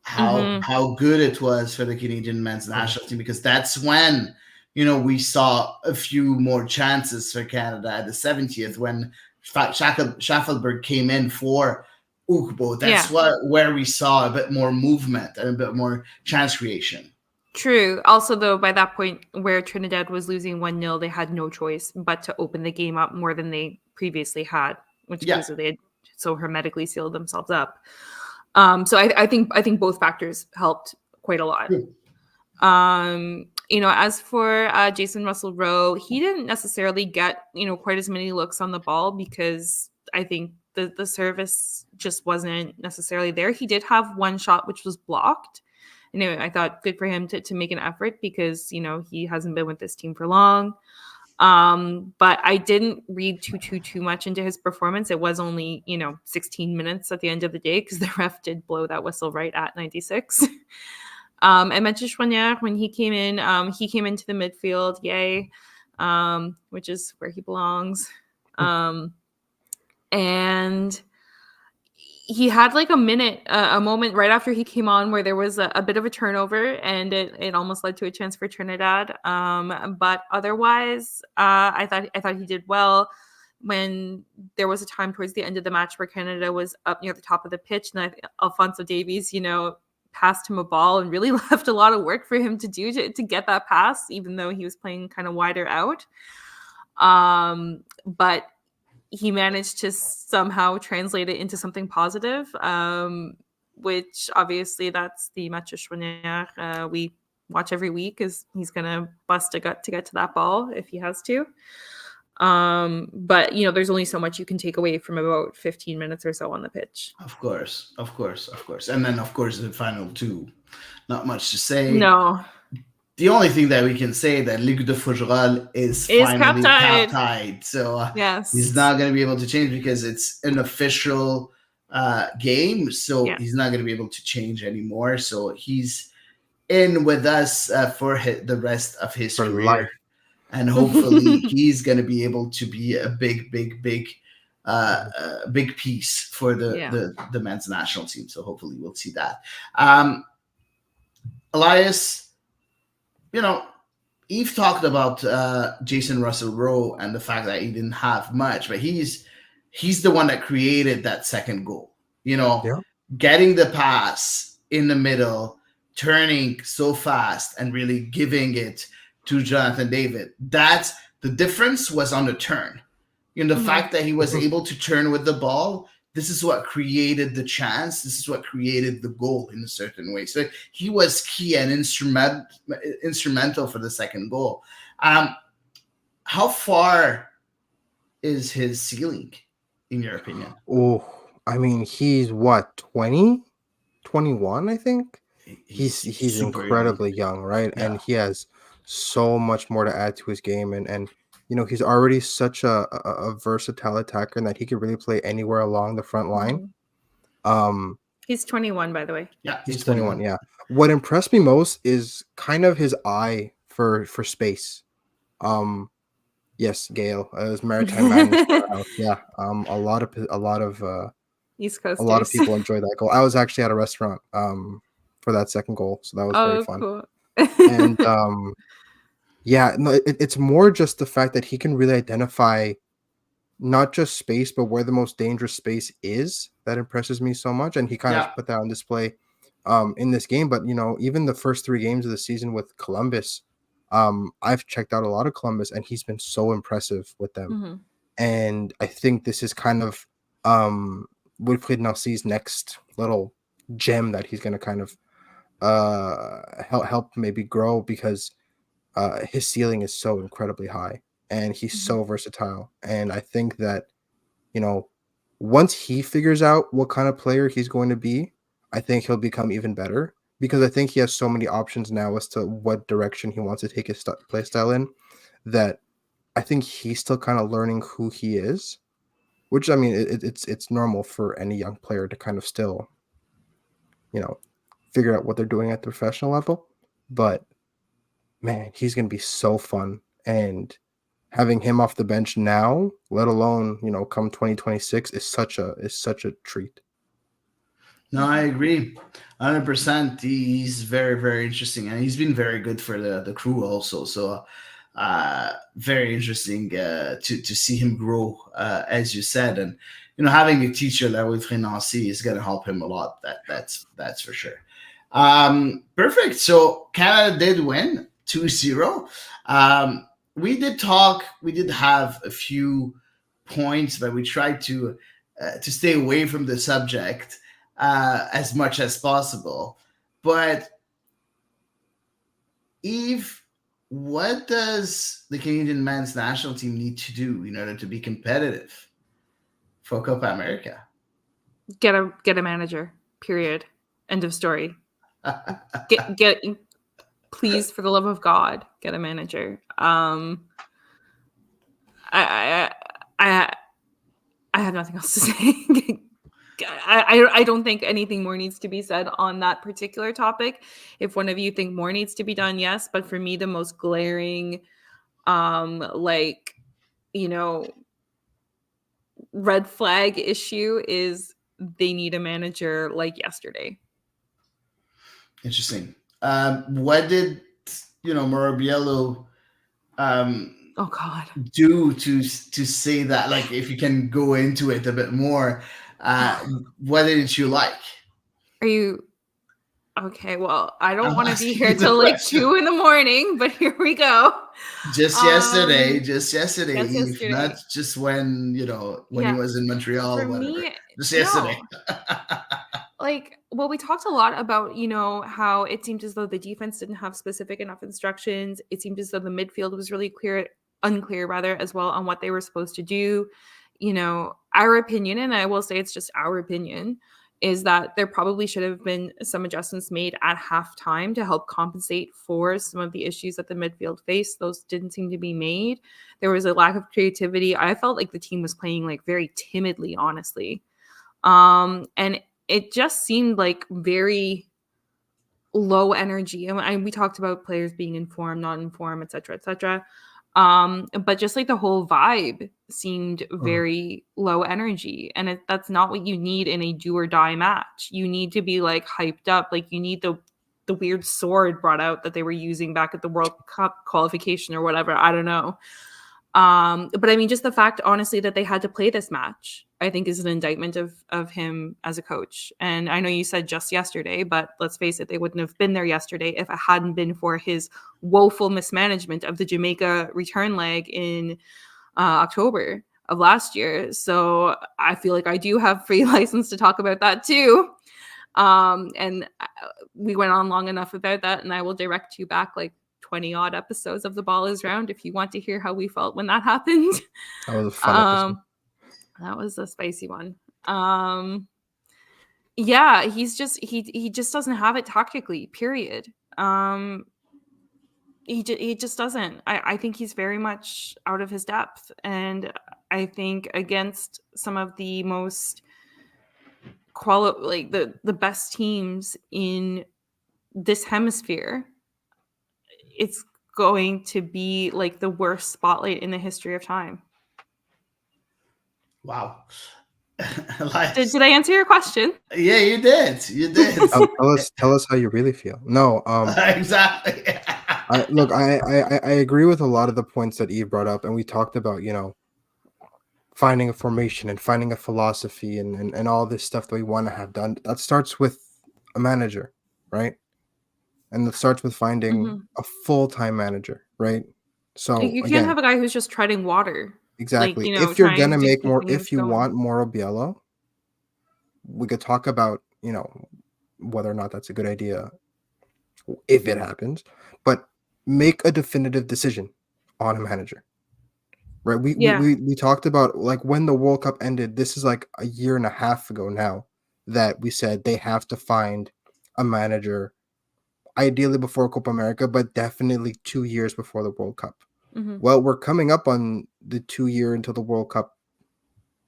how good it was for the Canadian men's national team, because that's when, we saw a few more chances for Canada at the 70th when Schaffelberg came in for Ugbo. That's where we saw a bit more movement and a bit more chance creation. True. Also, though, by that point where Trinidad was losing 1-0, they had no choice but to open the game up more than they previously had, which because they had so hermetically sealed themselves up. So I think both factors helped quite a lot. As for Jason Russell-Rowe, he didn't necessarily get, quite as many looks on the ball because I think the service just wasn't necessarily there. He did have one shot which was blocked. Anyway, I thought good for him to make an effort because, he hasn't been with this team for long. But I didn't read too much into his performance. It was only, 16 minutes at the end of the day because the ref did blow that whistle right at 96. And Mathieu Chouanière, when he came into the midfield, which is where he belongs. And he had like a moment right after he came on where there was a bit of a turnover and it almost led to a chance for Trinidad. But otherwise, I thought he did well. When there was a time towards the end of the match where Canada was up near the top of the pitch, and Alphonso Davies, passed him a ball and really left a lot of work for him to do to get that pass, even though he was playing kind of wider out. But he managed to somehow translate it into something positive, which obviously that's the Mathieu Chouanière we watch every week, is he's going to bust a gut to get to that ball if he has to. But, there's only so much you can take away from about 15 minutes or so on the pitch. Of course. And then, of course, the final two, not much to say. No. The only thing that we can say that Luc de Fougerolles is finally cap-tied. So he's not going to be able to change because it's an official game. So he's not going to be able to change anymore. So he's in with us for the rest of his career. Life. And hopefully he's going to be able to be a big piece for the men's national team. So hopefully we'll see that. Elias, Eve talked about Jason Russell-Rowe and the fact that he didn't have much, but he's the one that created that second goal. Getting the pass in the middle, turning so fast and really giving it to Jonathan David. That's the difference was on the turn. The fact that he was able to turn with the ball, this is what created the chance. This is what created the goal in a certain way. So he was key and instrumental for the second goal. How far is his ceiling, in your opinion? Oh, I mean, he's what, 20, 21, I think. He's He's super young. incredibly young, right? Yeah. And he has so much more to add to his game, and he's already such a versatile attacker that he could really play anywhere along the front line. Mhm. Um, He's 21, by the way. Yeah, he's he's 21, 21. yeah. What impressed me most is kind of his eye for space. Yes, Gail, as Maritime Madness powerhouse. Yeah. East A lot of Coasters. people enjoy that goal. I was actually at a restaurant for that second goal, so that was very Oh, fun. cool. And yeah, no, it's more just the fact that he can really identify not just space, but where the most dangerous space is. That impresses me so much, and he kind Yeah. of put that on display in this game. But even the first 3 games of the season with Columbus, I've checked out a lot of Columbus, and he's been so impressive with them. Mhm. And I think this is kind of Wilfried Narcy's next little gem that he's going to kind of help maybe grow, because his ceiling is so incredibly high, and he's Mhm. so versatile. And I think that once he figures out what kind of player he's going to be, I think he'll become even better, because I think he has so many options now as to what direction he wants to take his play style in, that I think he's still kind of learning who he is, which, I mean, it's normal for any young player to kind of still, figure out what they're doing at the professional level. But man, he's gonna be so fun, and having him off the bench now, let alone come 2026, is such a treat. No, I agree, 100%. He's very, very interesting, and he's been very good for the crew also. So, very interesting to see him grow, as you said, and having a teacher like with Renancy is going to help him a lot. That's for sure. Perfect. So Canada did win 2-0. We did talk. We did have a few points, but we tried to stay away from the subject as much as possible. But Eve, what does the Canadian men's national team need to do in order to be competitive for Copa America? Get a manager. Period. End of story. Get please, for the love of God, get a manager. I have nothing else to say. I don't think anything more needs to be said on that particular topic. If one of you think more needs to be done, yes. But for me, the most glaring, like, red flag issue is they need a manager like yesterday. Interesting. What did Morobiello Oh God. do to say that? Like, if you can go into it a bit more, what didn't you like? Are you okay? Well, I don't I'm want to be asking here you the till like question. 2 a.m, but here we go. Just yesterday, Eve, not Yesterday. just when when he Yeah. was in Montreal, For whatever. me, Just no. yesterday. We talked a lot about, how it seemed as though the defense didn't have specific enough instructions. It seemed as though the midfield was really unclear rather, as well, on what they were supposed to do. Our opinion, and I will say it's just our opinion, is that there probably should have been some adjustments made at halftime to help compensate for some of the issues that the midfield faced. Those didn't seem to be made. There was a lack of creativity. I felt like the team was playing like very timidly, honestly. And it just seemed like very low energy. And we talked about players being informed, not informed, et cetera, et cetera. But just like the whole vibe seemed very low energy. And that's not what you need in a do or die match. You need to be like hyped up. Like you need the weird sword brought out that they were using back at the World Cup qualification or whatever. I don't know. But I mean, just the fact, honestly, that they had to play this match, I think is an indictment of him as a coach. And I know you said just yesterday, but let's face it, they wouldn't have been there yesterday if it hadn't been for his woeful mismanagement of the Jamaica return leg in October of last year. So I feel like I do have free license to talk about that too. And we went on long enough about that, and I will direct you back like 20 odd episodes of The Ball Is Round if you want to hear how we felt when that happened. That was a fun episode. That was a spicy one. Yeah, he's just he just doesn't have it tactically. Period. He just doesn't. I think he's very much out of his depth, and I think against some of the most like the best teams in this hemisphere, it's going to be like the worst spotlight in the history of time. Wow. Did I answer your question? Yeah, you did. Tell us how you really feel. No, Exactly. I agree with a lot of the points that Eve brought up, and we talked about, finding a formation and finding a philosophy and all this stuff that we want to have done. That starts with a manager, right? And it starts with finding a full-time manager, right? So You can't have a guy who's just treading water. Exactly. Like, If you're trying gonna to make keep more, things if you going. want more Obiello, we could talk about, whether or not that's a good idea if it happens, but make a definitive decision on a manager. Right? We talked about, like, when the World Cup ended, this is like a year and a half ago now, that we said they have to find a manager, ideally before Copa America, but definitely 2 years before the World Cup. Well, we're coming up on the 2 year until the World Cup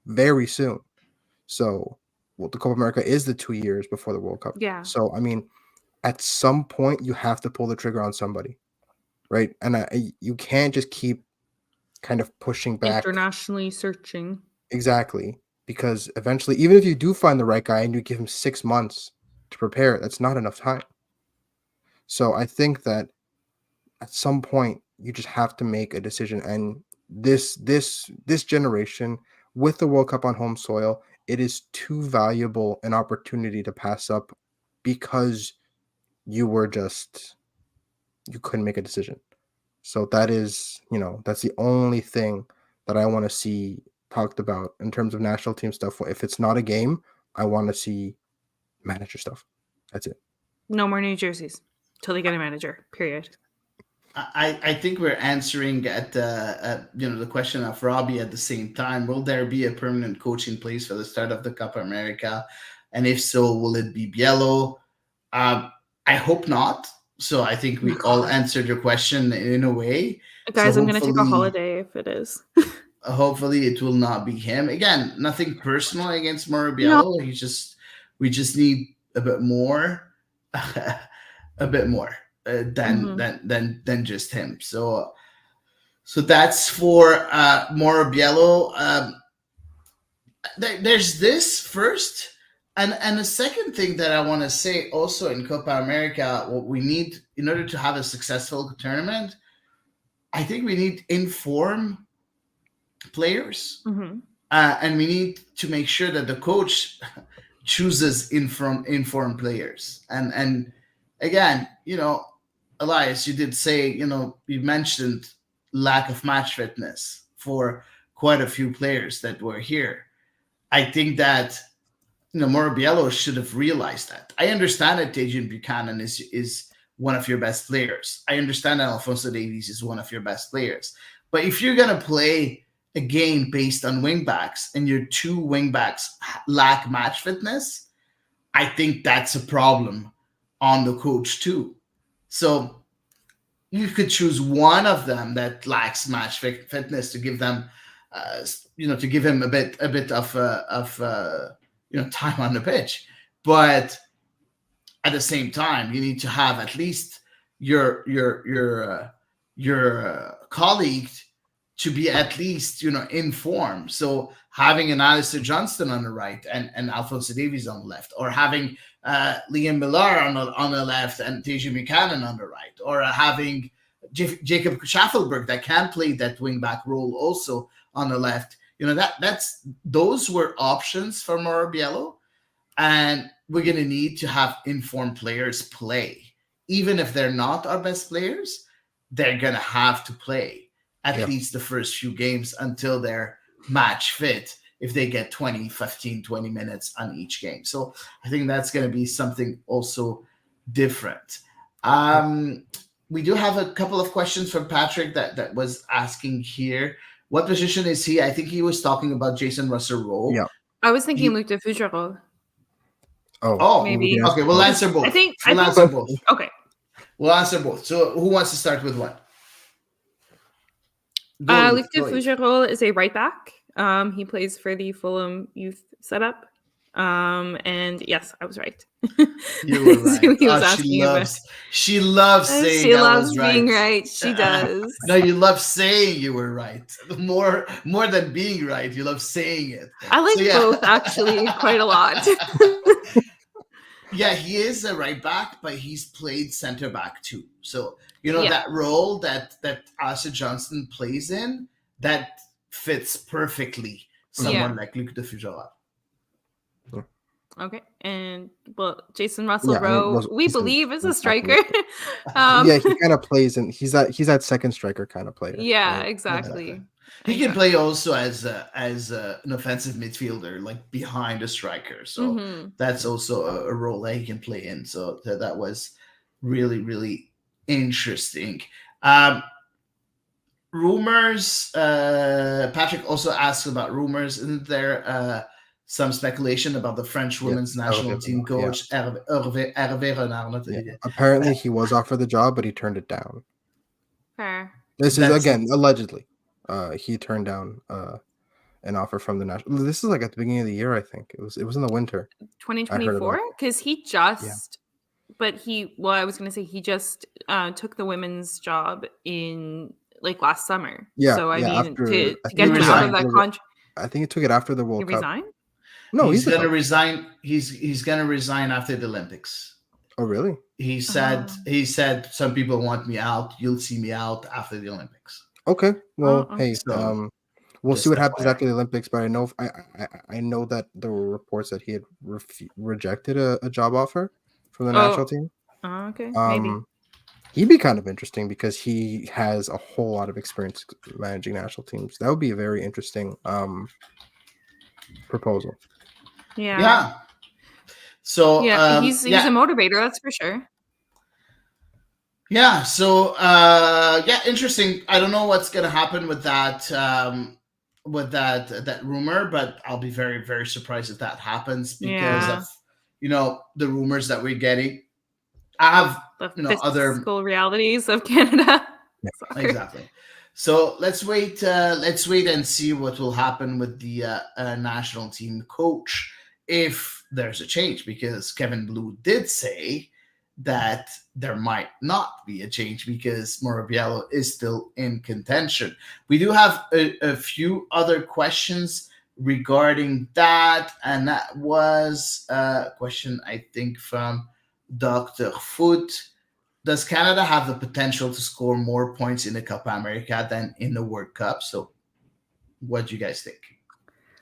very soon. So, the Copa America is the 2 years before the World Cup. Yeah. So, I mean, at some point you have to pull the trigger on somebody, right? And you can't just keep kind of pushing back. Internationally searching. Exactly. Because eventually, even if you do find the right guy and you give him 6 months to prepare, that's not enough time. So I think that at some point you just have to make a decision. And this generation, with the World Cup on home soil, it is too valuable an opportunity to pass up because you couldn't make a decision. So that is, that's the only thing that I want to see talked about in terms of national team stuff. If it's not a game, I want to see manager stuff. That's it. No more New Jerseys till they get a manager. Period. I think we're answering at the question of Robbie at the same time. Will there be a permanent coach in place for the start of the Copa America? And if so, will it be Biello? I hope not. So I think we all answered your question in a way. Guys, so I'm going to take a holiday if it is. Hopefully it will not be him. Again, nothing personal against Mauro Biello. No. We just need a bit more, a bit more than just him. So that's for Mauro Biello. There's this first. And the second thing that I want to say also in Copa America, what we need in order to have a successful tournament, I think we need informed players. And we need to make sure that the coach chooses informed players. And again, Elias, you did say, you mentioned lack of match fitness for quite a few players that were here. I think that Mauro Biello should have realized that. I understand that Tajon Buchanan is one of your best players. I understand that Alphonso Davies is one of your best players. But if you're going to play a game based on wingbacks and your two wingbacks lack match fitness, I think that's a problem on the coach too. So you could choose one of them that lacks match fitness to give them, to give him a bit of time on the pitch. But at the same time, you need to have at least your colleague to be at least in form. So having an Alistair Johnston on the right and Alphonso Davies on the left, or having Liam Millar on the left and Tajon Buchanan on the right, or having Jacob Schaffelberg that can play that wingback role also on the left. Those were options for Mauro Biello, and we're going to need to have informed players play. Even if they're not our best players, they're going to have to play at least the first few games until they're match fit, if they get 20 minutes on each game. So I think that's going to be something also different. We do have a couple of questions from Patrick that was asking here. What position is he? I think he was talking about Jason Russell-Rowe. Yeah. I was thinking You- Luc de Fougerolles. Oh, Maybe. okay. We'll answer both. I think. We'll answer both. Okay. We'll answer both. So who wants to start with what? Luc de Go, Eve. Fougerolles is a right back. He plays for the Fulham youth setup. And yes, I was right. You were right. He was Oh, asking she loves saying she I loves was being right. right. She does. No, you love saying you were right. More than being right, you love saying it. I like So, yeah. both actually quite a lot. Yeah, he is a right back, but he's played center back too. So Yeah. that role that Asa Johnson plays in, that fits perfectly someone like Luc de Fougerolles. Okay, and well, Jason Russell Yeah, I mean, Rowe, we Jason- believe is a exactly. striker. Yeah, he kind of plays, and he's that second striker kind of player. Yeah, right? exactly. He can play also as an offensive midfielder, like behind a striker. So that's also a role that he can play in. So that was really, really interesting. Rumors. Patrick also asked about rumors. Isn't there some speculation about the French women's national team coach Hervé Renard? Yeah. Apparently, he was offered the job, but he turned it down. Fair. This is again allegedly. He turned down an offer from the national. This is like at the beginning of the year, I think. It was in the winter. 2024, because he just. But I was going to say he just took the women's job in like last summer. Yeah. So I mean, after, to get him out of that contract. I think he took it after the World Cup. He resigned? No, he's going to resign. He's going to resign after the Olympics. Oh, really? He said some people want me out. You'll see me out after the Olympics. Okay. Well, hey, So, we'll see what happens after the Olympics. But I know that there were reports that he had rejected a job offer from the national team. Okay, maybe. He'd be kind of interesting because he has a whole lot of experience managing national teams. That would be a very interesting proposal. Yeah. So he's a motivator, that's for sure. Yeah. So interesting. I don't know what's gonna happen with that that rumor, but I'll be very, very surprised if that happens because of the rumors that we're getting. I have other fiscal realities of Canada. Exactly. So let's wait and see what will happen with the national team coach if there's a change, because Kevin Blue did say that there might not be a change because Mauro Biello is still in contention. We do have a few other questions regarding that, and that was a question I think from Dr. Foot. Does Canada have the potential to score more points in the Copa America than in the World Cup? So what do you guys think?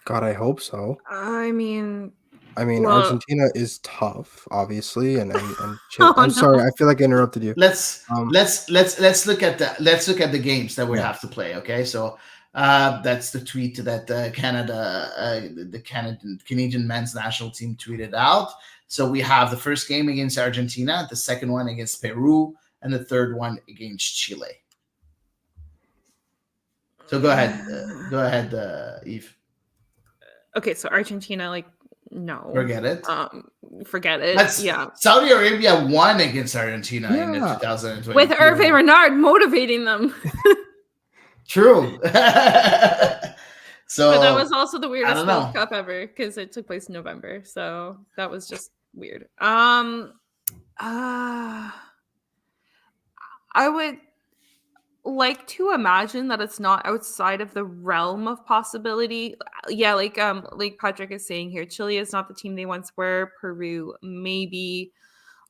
God, I hope so. I mean, Argentina is tough, obviously, and I'm sorry, I feel like I interrupted you. Let's look at the games that we have to play. Okay, so that's the tweet that the Canadian men's national team tweeted out. So we have the first game against Argentina, the second one against Peru, and the third one against Chile. So go ahead, Eve. Okay, so Argentina, no. Forget it. Forget it. Saudi Arabia won against Argentina in 2020 with Hervé Renard motivating them. True. So, but that was also the weirdest World Cup ever because it took place in November. So that was just weird. I would like to imagine that it's not outside of the realm of possibility. Yeah, like Patrick is saying here, Chile is not the team they once were. Peru, maybe.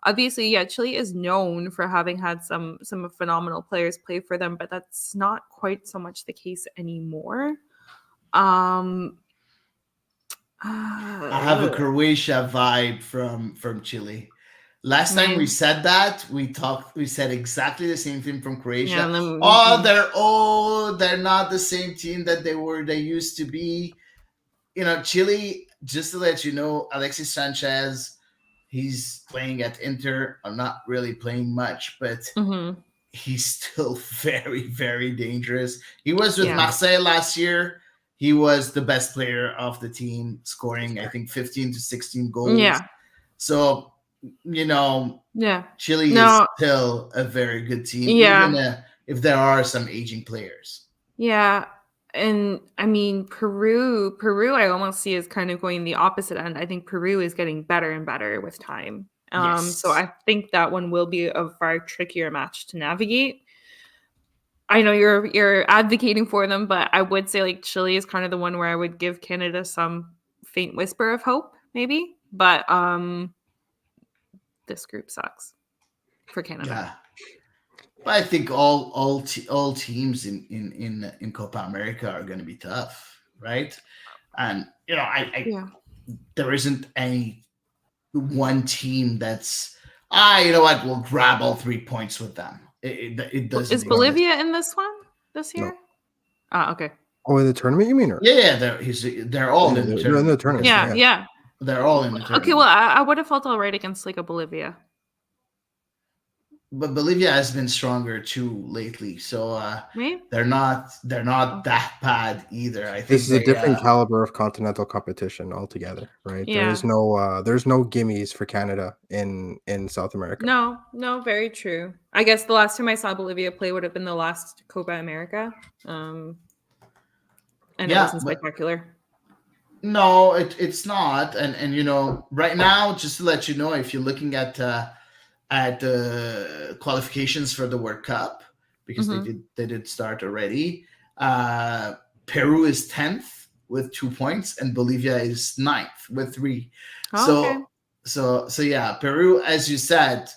Obviously, yeah, Chile is known for having had some phenomenal players play for them, but that's not quite so much the case anymore. I have a Croatia vibe from Chile. Last time we said that, we said exactly the same thing from Croatia. Yeah, they're not the same team that they used to be. Chile, just to let you know, Alexis Sanchez, he's playing at Inter. I'm not really playing much, but he's still very, very dangerous. He was with Marseille last year. he was the best player of the team, scoring I think 15 to 16 goals. Yeah. So Yeah. Chile is No. still a very good team, Yeah. even if there are some aging players. Yeah. And I mean, Peru, I almost see as kind of going the opposite end. I think Peru is getting better and better with time. Yes. So I think that one will be a far trickier match to navigate. I know you're advocating for them, but I would say like Chile is kind of the one where I would give Canada some faint whisper of hope, maybe. But this group sucks for Canada. Yeah. But I think all teams in Copa America are going to be tough, right? And there isn't any one team that's you know what, we'll grab all 3 points with them. It doesn't. Is Bolivia in this one this year? No. Ah, okay. Oh, in the tournament, you mean? Or? Yeah, they're all in the they're in the tournament. Yeah. They're all in the tournament. Okay, well, I would have felt all right against like a Bolivia. But Bolivia has been stronger too lately, so Maybe? they're not that bad either. I think This is a different caliber of continental competition altogether, right? Yeah. There's no gimmies for Canada in South America. No, very true. I guess the last time I saw Bolivia play would have been the last Copa America. And it wasn't spectacular. No, it's not. And right now, just to let you know, if you're looking at the qualifications for the World Cup, because they did start already. Peru is 10th with 2 points, and Bolivia is 9th with 3. Okay. So yeah, Peru, as you said,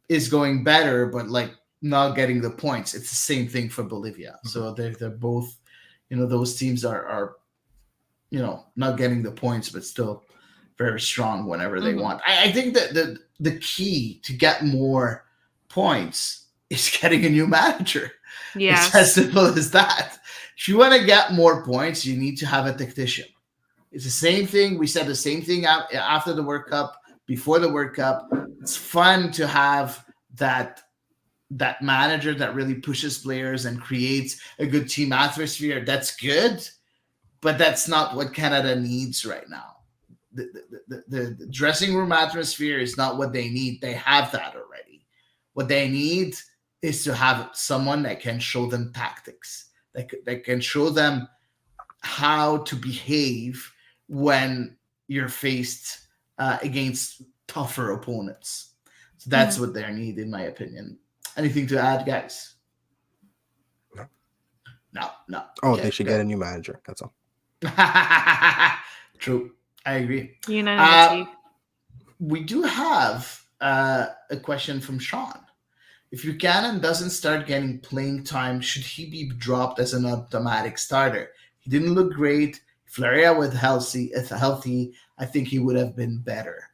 is going better, but like not getting the points. It's the same thing for Bolivia. So they're both, those teams are not getting the points, but still very strong whenever they want. I think that the key to get more points is getting a new manager. Yes. It's as simple as that. If you want to get more points, you need to have a tactician. It's the same thing. We said the same thing after the World Cup, before the World Cup. It's fun to have that manager that really pushes players and creates a good team atmosphere. That's good, but that's not what Canada needs right now. The dressing room atmosphere is not what they need. They have that already. What they need is to have someone that can show them tactics, that can show them how to behave when you're faced against tougher opponents. So that's what they need, in my opinion. Anything to add, guys? No. Oh, okay, they should get a new manager. That's all. True. I agree. Unanimity. We do have a question from Sean. If Buchanan doesn't start getting playing time, should he be dropped as an automatic starter? He didn't look great. If Laria was healthy, I think he would have been better.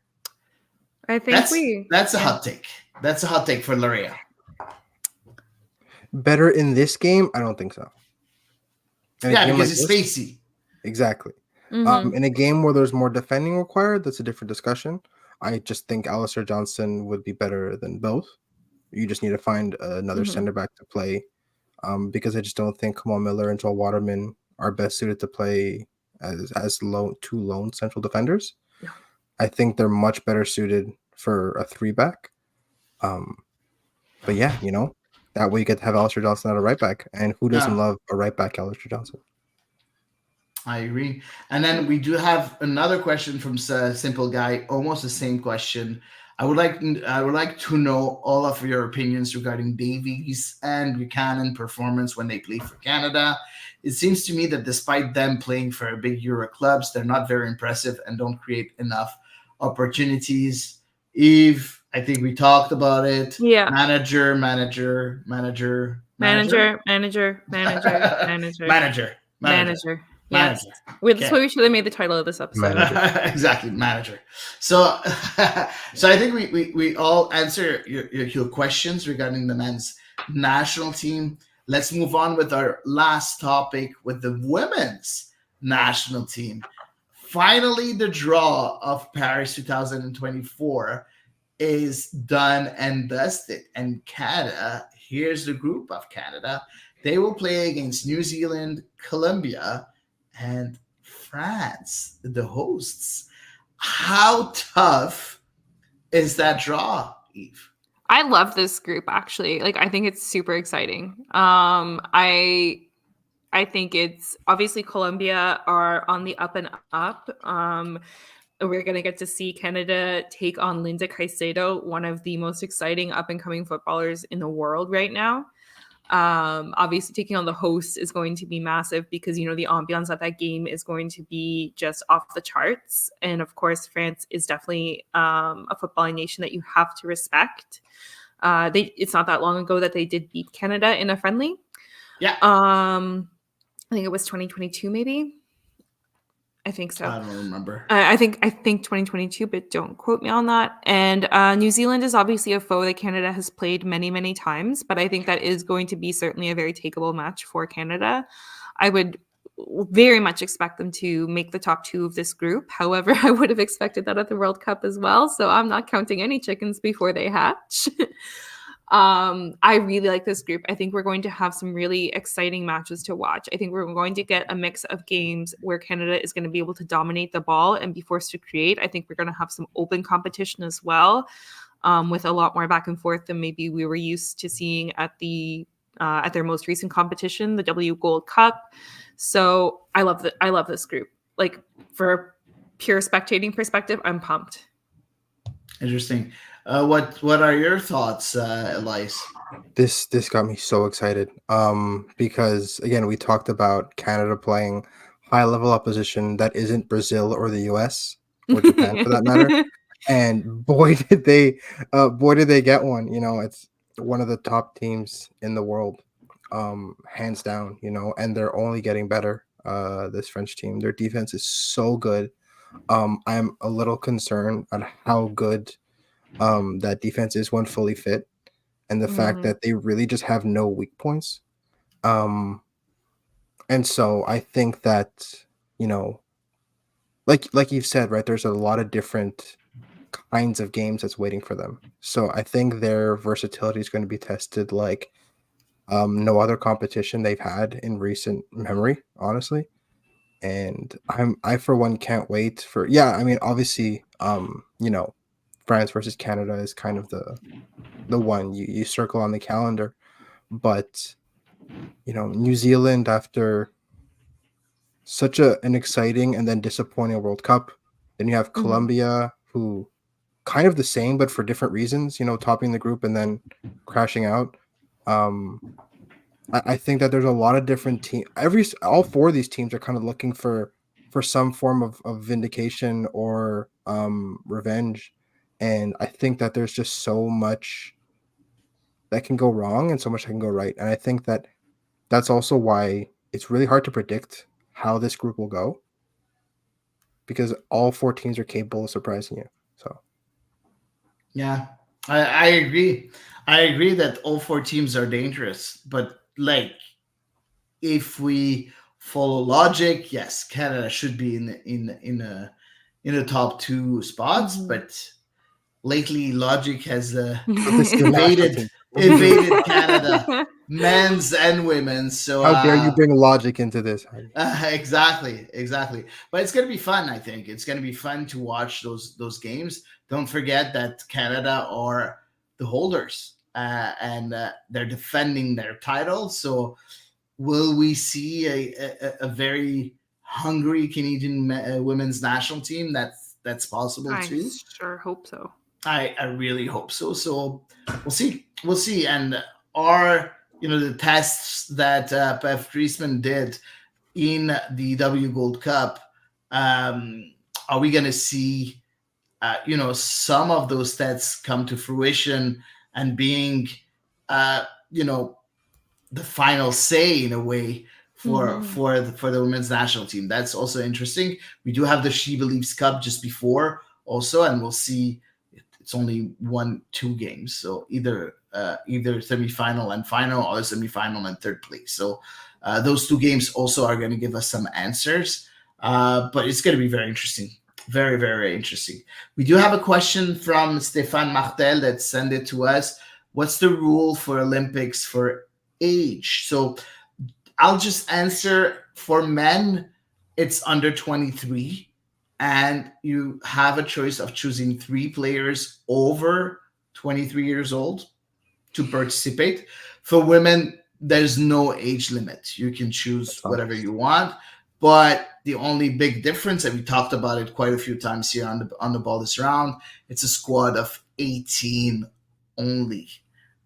I think that's a hot take. That's a hot take for Laria. Better in this game? I don't think so. Because it's spacey. Exactly. In a game where there's more defending required, that's a different discussion. I just think Alistair Johnston would be better than both. You just need to find another center back to play, because I just don't think Kamal Miller and Joel Waterman are best suited to play as two lone central defenders. Yeah. I think they're much better suited for a 3-back. But yeah, that way you get to have Alistair Johnston at a right back, and who doesn't love a right back Alistair Johnston? I agree. And then we do have another question from Simple Guy, almost the same question. I would like to know all of your opinions regarding Davies and Buchanan performance when they play for Canada. It seems to me that despite them playing for big Euro clubs, they're not very impressive and don't create enough opportunities. Eve, I think we talked about it. Yeah. Manager. Yes. That's what we should have made the title of this episode. Exactly, manager. So I think we all answer your questions regarding the men's national team. Let's move on with our last topic with the women's national team. Finally, the draw of Paris 2024 is done and dusted. And Canada, here's the group of Canada. They will play against New Zealand, Colombia, and France, the hosts. How tough is that draw, Eve? I love this group actually. Like I think it's super exciting. I think it's obviously Colombia are on the up and up. We're going to get to see Canada take on Linda Caicedo, one of the most exciting up and coming footballers in the world right now. Obviously, taking on the host is going to be massive because, you know, the ambiance at that game is going to be just off the charts. And of course, France is definitely a footballing nation that you have to respect. It's not that long ago that they did beat Canada in a friendly. Yeah. I think it was 2022, maybe. I think so. I don't remember. I think 2022, but don't quote me on that. And New Zealand is obviously a foe that Canada has played many, many times, but I think that is going to be certainly a very takeable match for Canada. I would very much expect them to make the top two of this group. However, I would have expected that at the World Cup as well. So I'm not counting any chickens before they hatch. I really like this group. I think we're going to have some really exciting matches to watch. I think we're going to get a mix of games where Canada is going to be able to dominate the ball and be forced to create. I think we're going to have some open competition as well, with a lot more back and forth than maybe we were used to seeing at their most recent competition, the W Gold Cup. So I love this group. Like for pure spectating perspective, I'm pumped. Interesting. What are your thoughts, Elias? This got me so excited. Because again, we talked about Canada playing high level opposition that isn't Brazil or the US or Japan for that matter. And boy did they get one. You know, it's one of the top teams in the world, hands down, you know, and they're only getting better. This French team, their defense is so good. I'm a little concerned on how good that defense is when fully fit, and the fact that they really just have no weak points. And so I think that, you know, like you've said, right, there's a lot of different kinds of games that's waiting for them. So I think their versatility is going to be tested like no other competition they've had in recent memory, honestly. And I for one can't wait for, yeah, I mean, obviously, you know, France versus Canada is kind of the one you circle on the calendar. But, you know, New Zealand, after such an exciting and then disappointing World Cup, then you have Colombia, who kind of the same but for different reasons, you know, topping the group and then crashing out. I think that there's a lot of different teams. All four of these teams are kind of looking for some form of vindication or revenge. And I think that there's just so much that can go wrong and so much that can go right. And I think that that's also why it's really hard to predict how this group will go, because all four teams are capable of surprising you. So Yeah, I agree. I agree that all four teams are dangerous, but like if we follow logic, yes, Canada should be in the top two spots, but lately logic has this is the national team. invaded Canada, men's and women's. So How dare you bring logic into this? exactly. But it's gonna be fun. I think it's gonna be fun to watch those games. Don't forget that Canada are the holders, and they're defending their title. So will we see a very hungry Canadian women's national team? That's possible too. I sure hope so. I really hope so. So we'll see. And are, you know, the tests that Pef Driesman did in the W Gold Cup, are we going to see, you know, some of those stats come to fruition and being, you know, the final say in a way for the women's national team? That's also interesting. We do have the She Believes Cup just before also, and we'll see. It's only 1-2 games, so either semifinal and final, or semifinal and third place. So those two games also are going to give us some answers, but it's going to be very interesting. Very, very interesting. We do have a question from Stéphane Martel that sent it to us. What's the rule for Olympics for age? So I'll just answer. For men, it's under 23, and you have a choice of choosing 3 players over 23 years old to participate. For women, there's no age limit. You can choose That's whatever nice. you want. But the only big difference, and we talked about it quite a few times here on the ball this round, it's a squad of 18 only.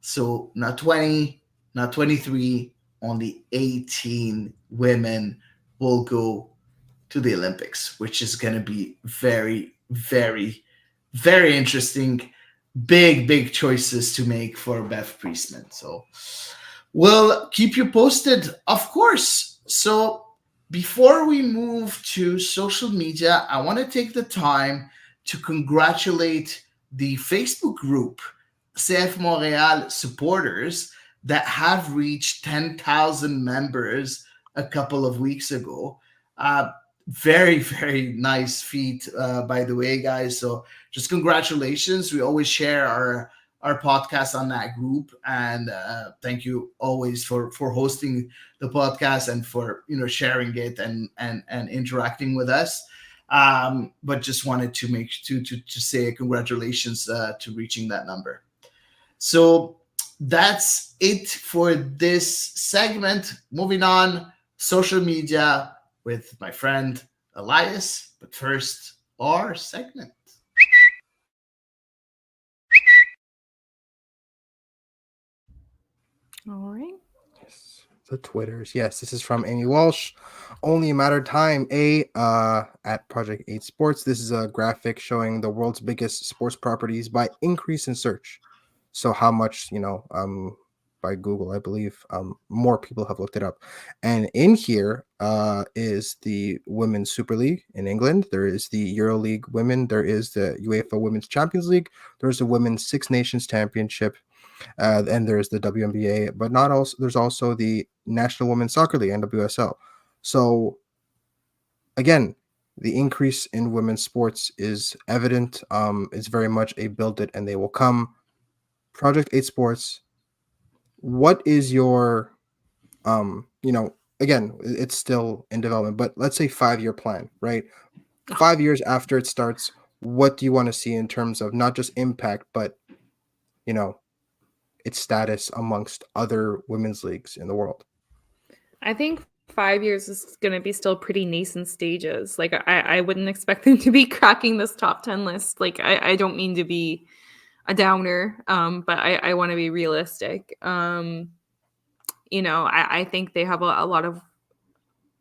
So not 20, not 23, only 18 women will go to the Olympics, which is going to be very, very, very interesting. Big choices to make for Bev Priestman. So we'll keep you posted, of course. So before we move to social media, I want to take the time to congratulate the Facebook group CF Montréal supporters that have reached 10,000 members a couple of weeks ago. Very nice feat, by the way, guys. So just congratulations. We always share our podcast on that group, and thank you always for hosting the podcast and for sharing it and interacting with us. But just wanted to make to say congratulations to reaching that number. So that's it for this segment. Moving on, social media with my friend Elias. But first, our segment. All right. Yes. The Twitters. Yes, this is from Amy Walsh. Only a matter of time. At Project 8 Sports. This is a graphic showing the world's biggest sports properties by increase in search. So how much, by Google, I believe, more people have looked it up. And in here is the Women's Super League in England. There is the EuroLeague Women. There is the UEFA Women's Champions League. There's the Women's Six Nations Championship. And there's the WNBA, but not also. There's also the National Women's Soccer League, NWSL. So again, the increase in women's sports is evident. It's very much a build it and they will come. Project 8 Sports. What is your, again, it's still in development, but let's say 5-year plan, right? 5 years after it starts, what do you want to see in terms of not just impact, but its status amongst other women's leagues in the world? I think 5 years is going to be still pretty nascent stages. Like I wouldn't expect them to be cracking this top 10 list. Like I don't mean to be a downer, but I want to be realistic. I think they have a lot of,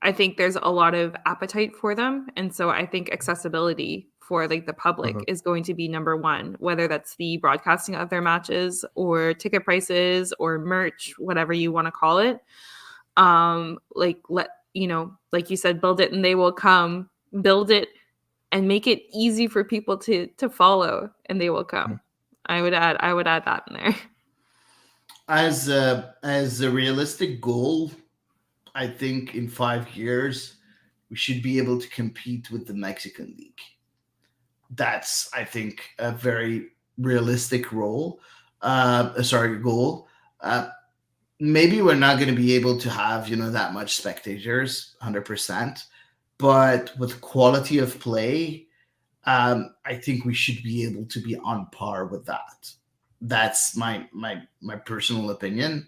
I think there's a lot of appetite for them. And so I think accessibility for like the public is going to be number one, whether that's the broadcasting of their matches or ticket prices or merch, whatever you want to call it. Like you said, build it and they will come. Build it and make it easy for people to follow and they will come. I would add that in there. As a realistic goal, I think in 5 years we should be able to compete with the Mexican League. That's, I think, a very realistic goal. Maybe we're not going to be able to have that much spectators, 100%, but with quality of play, I think we should be able to be on par with that. That's my personal opinion.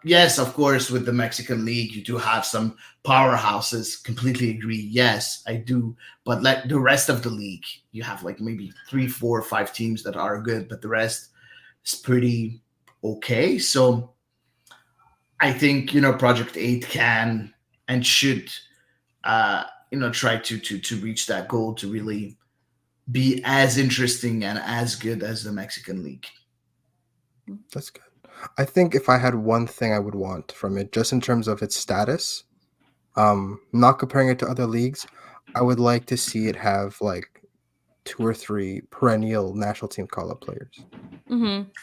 Yes, of course, with the Mexican League, you do have some powerhouses. Completely agree. Yes, I do. But like the rest of the league, you have like maybe 3, 4, 5 teams that are good, but the rest is pretty okay. So I think Project 8 can and should try to reach that goal to really be as interesting and as good as the Mexican League. That's good. I think if I had one thing I would want from it, just in terms of its status, not comparing it to other leagues, I would like to see it have like 2 or 3 perennial national team call-up players.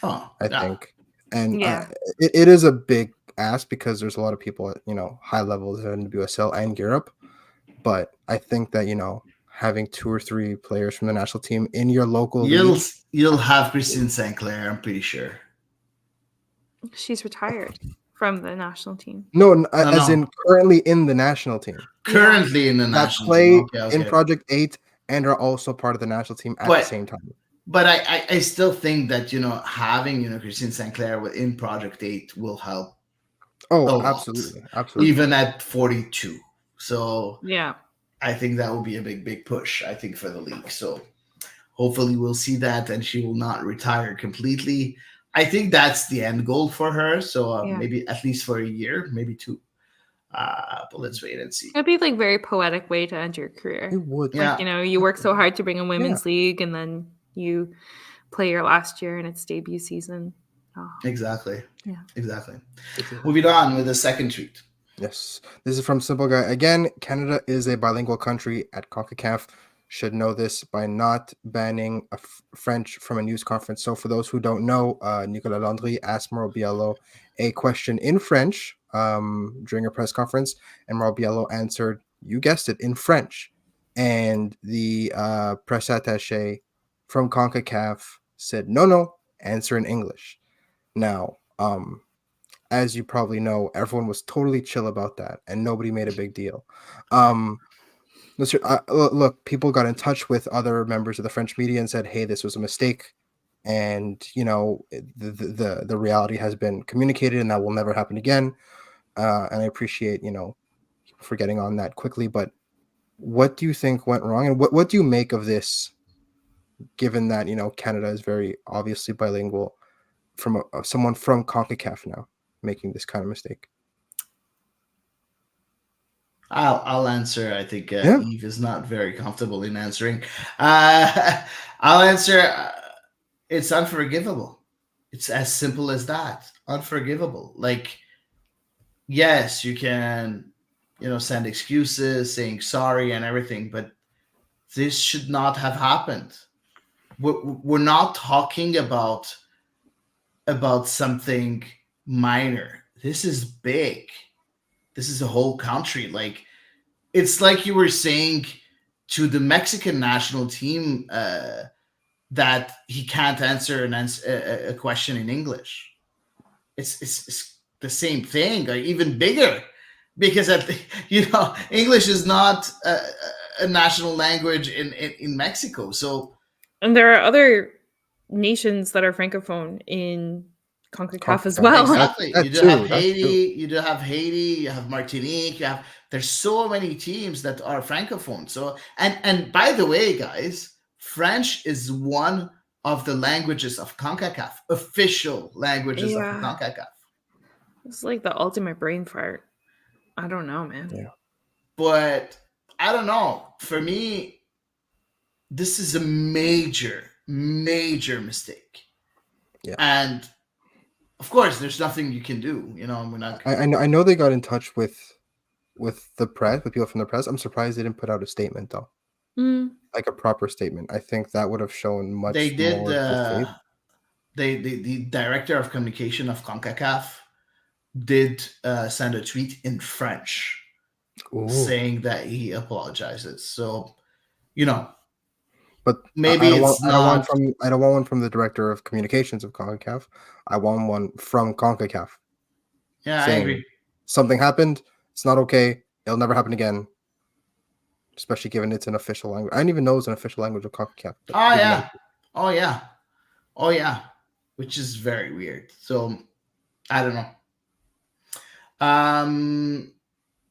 I think. And Yeah. it is a big ask because there's a lot of people at, high levels in WSL and Europe. But I think that, having 2 or 3 players from the national team in your local league. You'll have Christine Sinclair, I'm pretty sure. She's retired. from the national team. No, No, as no. in currently in the national team Currently in the that national play team. Okay, in okay. Project 8 and are also part of the national team at the But same time. but I still think that having Christine Sinclair within Project 8 will help a Oh, lot, absolutely. Absolutely. even at 42. So Yeah. I think that will be a big push, I think, for the league. So hopefully we'll see that and she will not retire completely. I think that's the end goal for her. So Yeah. maybe at least for a year, maybe two. But let's wait and see. It'd be like very poetic way to end your career. It would. Yeah. Like, you work so hard to bring a women's league and then you play your last year in its debut season. Oh, Exactly. yeah. Exactly. It's- Moving on with the second tweet. Yes. This is from Simple Guy. Again, Canada is a bilingual country at CONCACAF. Should know this by not banning French from a news conference. So for those who don't know, Nicolas Landry asked Mauro Biello a question in French during a press conference, and Mauro Biello answered, you guessed it, in French. And the press attaché from CONCACAF said, no, answer in English. Now, as you probably know, everyone was totally chill about that, and nobody made a big deal. Look, people got in touch with other members of the French media and said, "Hey, this was a mistake," and the reality has been communicated, and that will never happen again. And I appreciate for getting on that quickly. But what do you think went wrong, and what do you make of this? Given that Canada is very obviously bilingual, from someone from CONCACAF now making this kind of mistake. I'll answer. I think Yeah. Eve is not very comfortable in answering. I'll answer. It's unforgivable. It's as simple as that. Unforgivable. Like, yes, you can, send excuses, saying sorry and everything, but this should not have happened. We're not talking about something minor. This is big. This is a whole country. Like, it's like you were saying to the Mexican national team that he can't answer a question in English. It's the same thing, or even bigger, because English is not a national language in Mexico. So, And there are other nations that are francophone in CONCACAF as well. exactly, That you do have too, that's true. Haiti, you have Martinique, there's so many teams that are francophone. So, and by the way, guys, French is one of the languages of CONCACAF, official languages of Yeah. CONCACAF. It's like the ultimate brain fart. I don't know, man. Yeah. But I don't know. For me, this is a major mistake. Yeah. And of course, there's nothing you can do. We're not. I know they got in touch with the press, with people from the press. I'm surprised they didn't put out a statement though, like a proper statement. I think that would have shown much They did. more good faith. The director of communication of CONCACAF did send a tweet in French Ooh. saying that he apologizes. So, But maybe I don't want one from the director of communications of CONCACAF. I want one from CONCACAF. Yeah, I saying agree. something happened. It's not okay. It'll never happen again. Especially given it's an official language. I didn't even know it's an official language of CONCACAF. Oh yeah, which is very weird. So I don't know.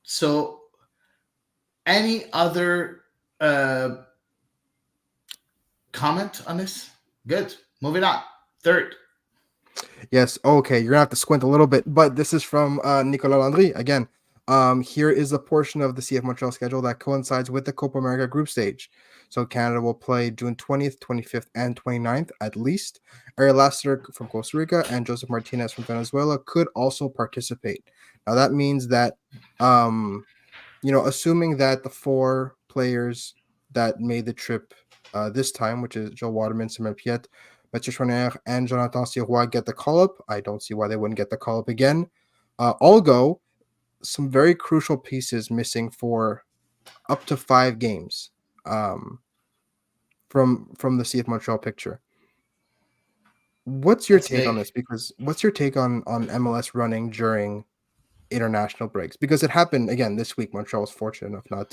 So any other comment on this? Good. Moving on. Third. Yes. Okay. You're gonna have to squint a little bit, but this is from Nicolas Landry again. Here is a portion of the CF Montreal schedule that coincides with the Copa America group stage. So Canada will play June 20th, 25th, and 29th at least. Ariel Lassiter from Costa Rica and Joseph Martinez from Venezuela could also participate. Now that means that, assuming that the four players that made the trip this time, which is Joe Waterman, Samuel Piet, Mathieu Chouanière, and Jonathan Sirois get the call-up. I don't see why they wouldn't get the call-up again. All go. Some very crucial pieces missing for up to 5 games from the CF Montreal picture. What's your That's take on big. this? Because what's your take on MLS running during international breaks? Because it happened again this week. Montreal was fortunate enough not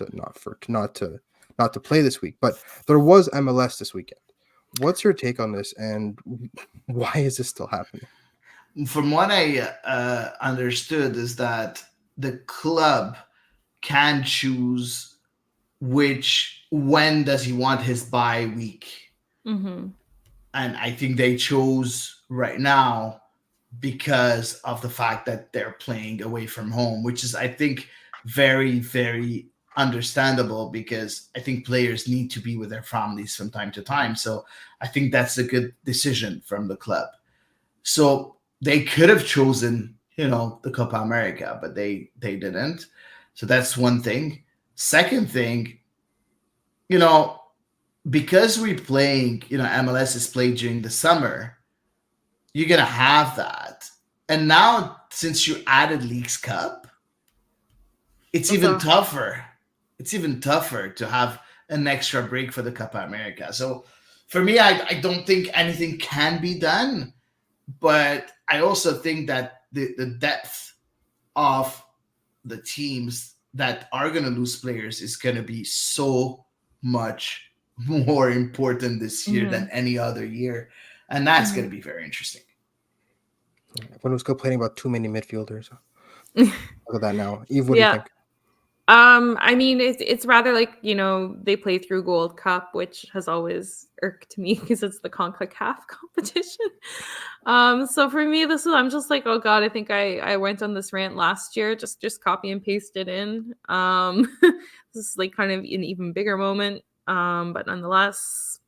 to play this week, but there was MLS this weekend. What's your take on this, and why is this still happening? From what I understood, is that the club can choose when does he want his bye week, Mm-hmm. and I think they chose right now because of the fact that they're playing away from home, which is, I think, very, very understandable, because I think players need to be with their families from time to time. So I think that's a good decision from the club. So they could have chosen, the Copa America, but they didn't. So that's one thing. Second thing, you know, because we're playing, MLS is played during the summer, you're gonna have that. And now, since you added Leagues Cup, it's even Also, tougher. It's even tougher to have an extra break for the Copa America. So for me, I don't think anything can be done, but I also think that the depth of the teams that are going to lose players is going to be so much more important this year than any other year. And that's going to be very interesting. Everyone was complaining about too many midfielders. Look at that now. Eve, what do you yeah. think? I mean, it's rather like, they play through Gold Cup, which has always irked me because it's the CONCACAF competition. So for me, I'm just like, oh God, I think I went on this rant last year, just copy and paste it in. This is like kind of an even bigger moment. But nonetheless,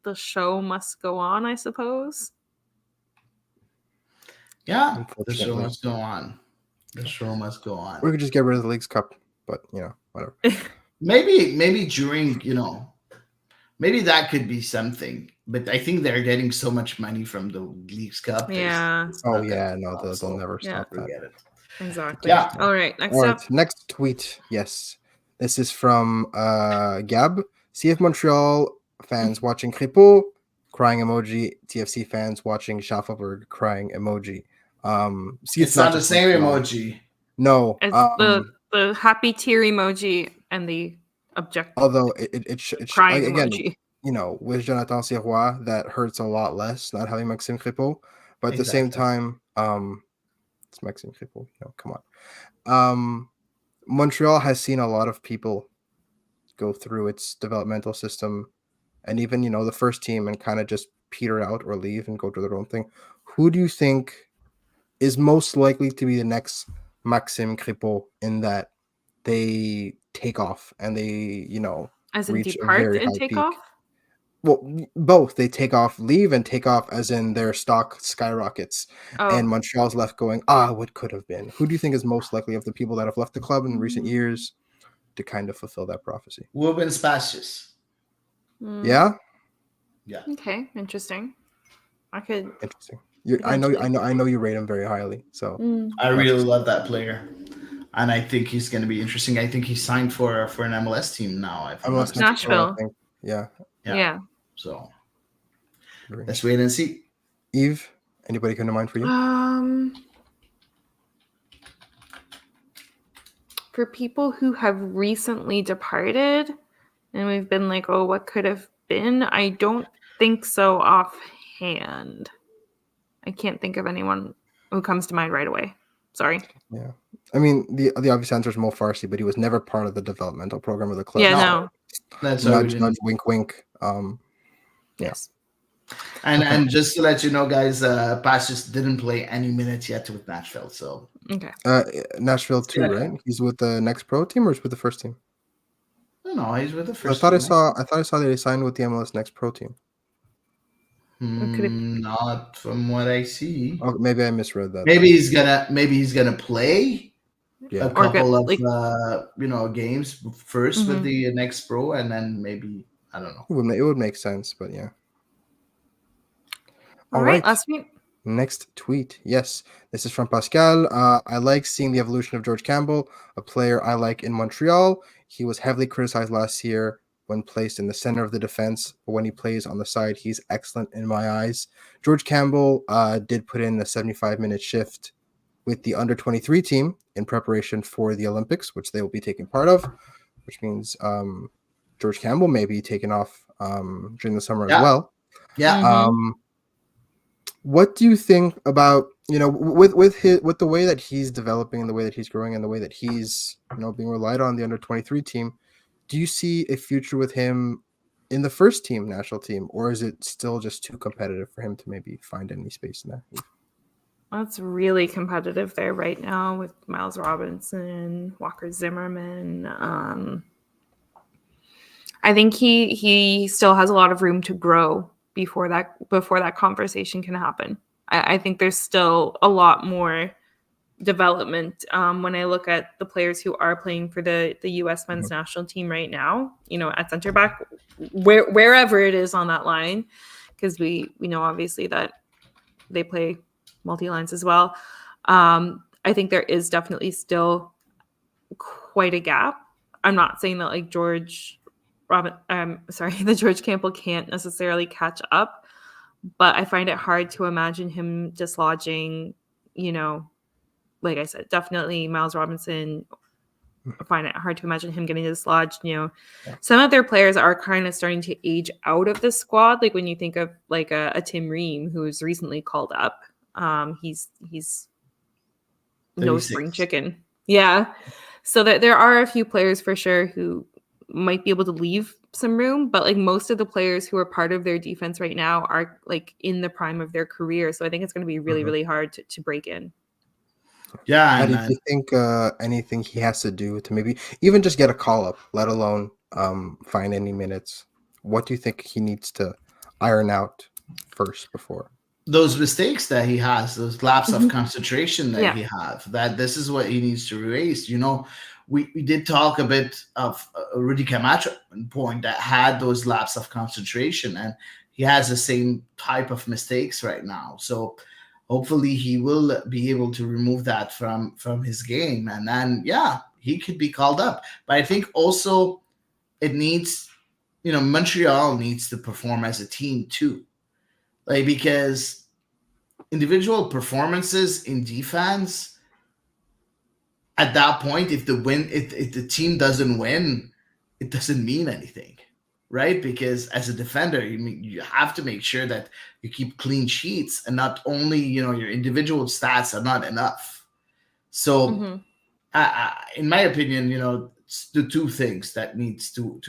the show must go on, I suppose. Yeah, the show Unfortunately. must go on. The show must go on. We could just get rid of the Leagues Cup, but whatever. Maybe during, maybe that could be something. But I think they're getting so much money from the Leagues Cup. Yeah. It's Oh not gonna yeah, stop, they'll so never stop that. forget it. Exactly. Yeah. All right. Next All right, up. next tweet. Yes, this is from Gab. CF Montreal fans watching Crépeau, crying emoji. TFC fans watching Schaffelberg, crying emoji. See, It's not the just same Montreal. emoji. No, It's the happy tear emoji and the objective. although it crying again, emoji. With Jonathan Sirois, that hurts a lot less not having Maxime Crépeau, but at the same Exactly. time, it's Maxime Crépeau. Come on. Montreal has seen a lot of people go through its developmental system, and even the first team, and kind of just peter out or leave and go do their own thing. Who do you think is most likely to be the next Maxime Crépeau, in that they take off and they As in reach a depart very and high take peak? off? Well, both. They take off, leave, and take off, as in their stock skyrockets, and Oh, Montreal's left going, what could have been? Who do you think is most likely of the people that have left the club in recent years to kind of fulfill that prophecy? Woven Spacious. Yeah, Yeah. Okay, interesting. I could. interesting. I know you rate him very highly, so I really love that player. And I think he's going to be interesting. I think he's signed for an MLS team now. If I'm not MLS next pro, I Nashville. think. Yeah. Yeah. So Very let's wait and see. Eve, anybody come to mind for you? For people who have recently departed, and we've been like, oh, what could have been? I don't think so offhand. I can't think of anyone who comes to mind right away. Sorry. Yeah. I mean, the obvious answer is Mo Farsi, but he was never part of the developmental program of the club. Yeah, No. no. That's why we Nudge, didn't. nudge, wink, wink. Yes. And just to let you know, guys, Pacious didn't play any minutes yet with Nashville. So Okay. Nashville too, right? He's with the next pro team, or is with the first team? no, he's with the I first thought team. I saw that he signed with the MLS next pro team. Not from what I see. Oh, maybe I misread that. Maybe he's gonna play Yeah. a couple of like, games first with the next pro, and then maybe, I don't know. It would make sense, but yeah. all right. Last week. Next tweet. Yes, this is from Pascal. I like seeing the evolution of George Campbell, a player I like in Montreal. He was heavily criticized last year when placed in the center of the defense. But when he plays on the side, he's excellent in my eyes. George Campbell did put in a 75-minute shift with the under-23 team in preparation for the Olympics, which they will be taking part of, which means George Campbell may be taken off during the summer as well. Yeah. What do you think about, with the way that he's developing and the way that he's growing and the way that he's, being relied on the under-23 team? Do you see a future with him in the first team national team, or is it still just too competitive for him to maybe find any space in that? Well, it's really competitive there right now with Miles Robinson, Walker Zimmerman. I think he still has a lot of room to grow before that conversation can happen. I think there's still a lot more development when I look at the players who are playing for the U.S. men's national team right now, at center back, wherever it is on that line, because we know obviously that they play multi-lines as well. I think there is definitely still quite a gap. I'm not saying that like the George Campbell can't necessarily catch up, but I find it hard to imagine him dislodging, like I said, definitely Miles Robinson. I find it hard to imagine him getting dislodged. Some of their players are kind of starting to age out of the squad. Like when you think of like a Tim Ream, who's recently called up, he's no 36. spring chicken. Yeah. So that there are a few players for sure who might be able to leave some room, but like most of the players who are part of their defense right now are like in the prime of their career. So I think it's going to be really, really hard to break in. Yeah. Do you think anything he has to do to maybe even just get a call up, let alone find any minutes? What do you think he needs to iron out first before? Those mistakes that he has, those lapses of concentration that he have, that this is what he needs to erase. We did talk a bit of Rudy Camacho at one point that had those lapses of concentration, and he has the same type of mistakes right now. So hopefully he will be able to remove that from his game, and then he could be called up. But I think also it needs, Montreal needs to perform as a team too. Like, because individual performances in defense, at that point, if the team doesn't win, it doesn't mean anything, right? Because as a defender, you have to make sure that you keep clean sheets, and not only your individual stats are not enough. So, in my opinion, it's the two things that need to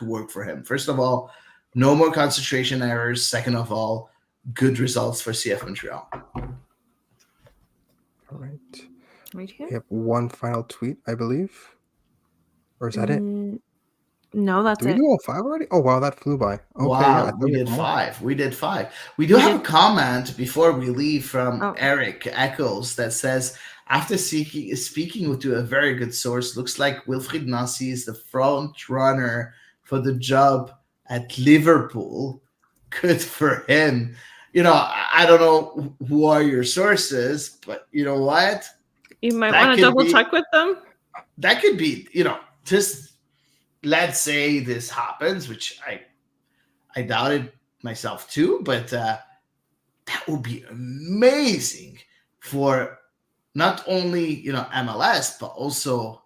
work for him. First of all, no more concentration errors. Second of all, good results for CF Montreal. All right. Right here. We have one final tweet, I believe. Or is that it? No, that's Did we do all 5 already? Oh, wow, that flew by. Okay, wow, we did 5. We did 5. We do have a comment before we leave from Eric Eccles that says, after speaking to a very good source, looks like Wilfried Nancy is the front runner for the job at Liverpool. Good for him. I don't know who are your sources, but you know what? You might want to double check with them. That could be, just let's say this happens, which I doubted myself too, but that would be amazing for not only, MLS, but also,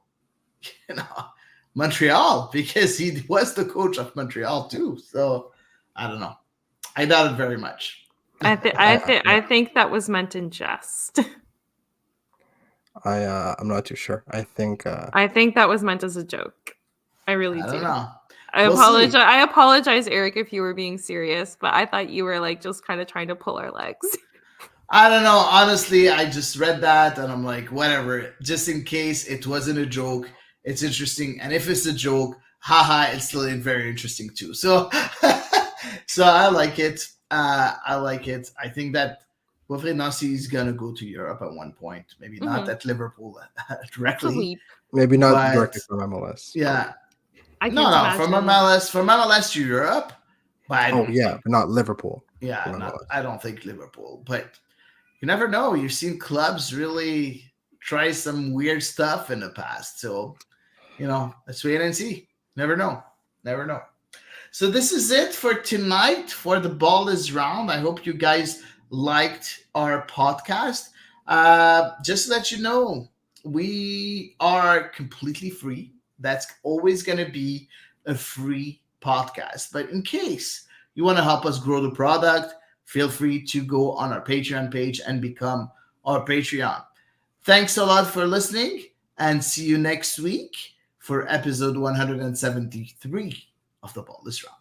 Montreal, because he was the coach of Montreal too. So I don't know. I doubt it very much. I think that was meant in jest. I'm not too sure. I think that was meant as a joke. I really do. I don't know. I apologize. I apologize, Eric, if you were being serious, but I thought you were like just kind of trying to pull our legs. I don't know. Honestly, I just read that and I'm like, whatever. Just in case it wasn't a joke, it's interesting. And if it's a joke, haha, it's still very interesting too. So, so I like it. I think that Wilfried Nancy is gonna go to Europe at one point. Maybe not at Liverpool directly. Maybe not directly from MLS. Yeah. I no, from MLS to Europe. But but not Liverpool. Yeah, I don't think Liverpool. But you never know. You've seen clubs really try some weird stuff in the past. So, let's wait and see. Never know. Never know. So this is it for tonight for The Ball is Round. I hope you guys liked our podcast. Just to let you know, we are completely free. That's always going to be a free podcast. But in case you want to help us grow the product, feel free to go on our Patreon page and become our Patreon. Thanks a lot for listening, and see you next week for episode 173 of The Ball is Round.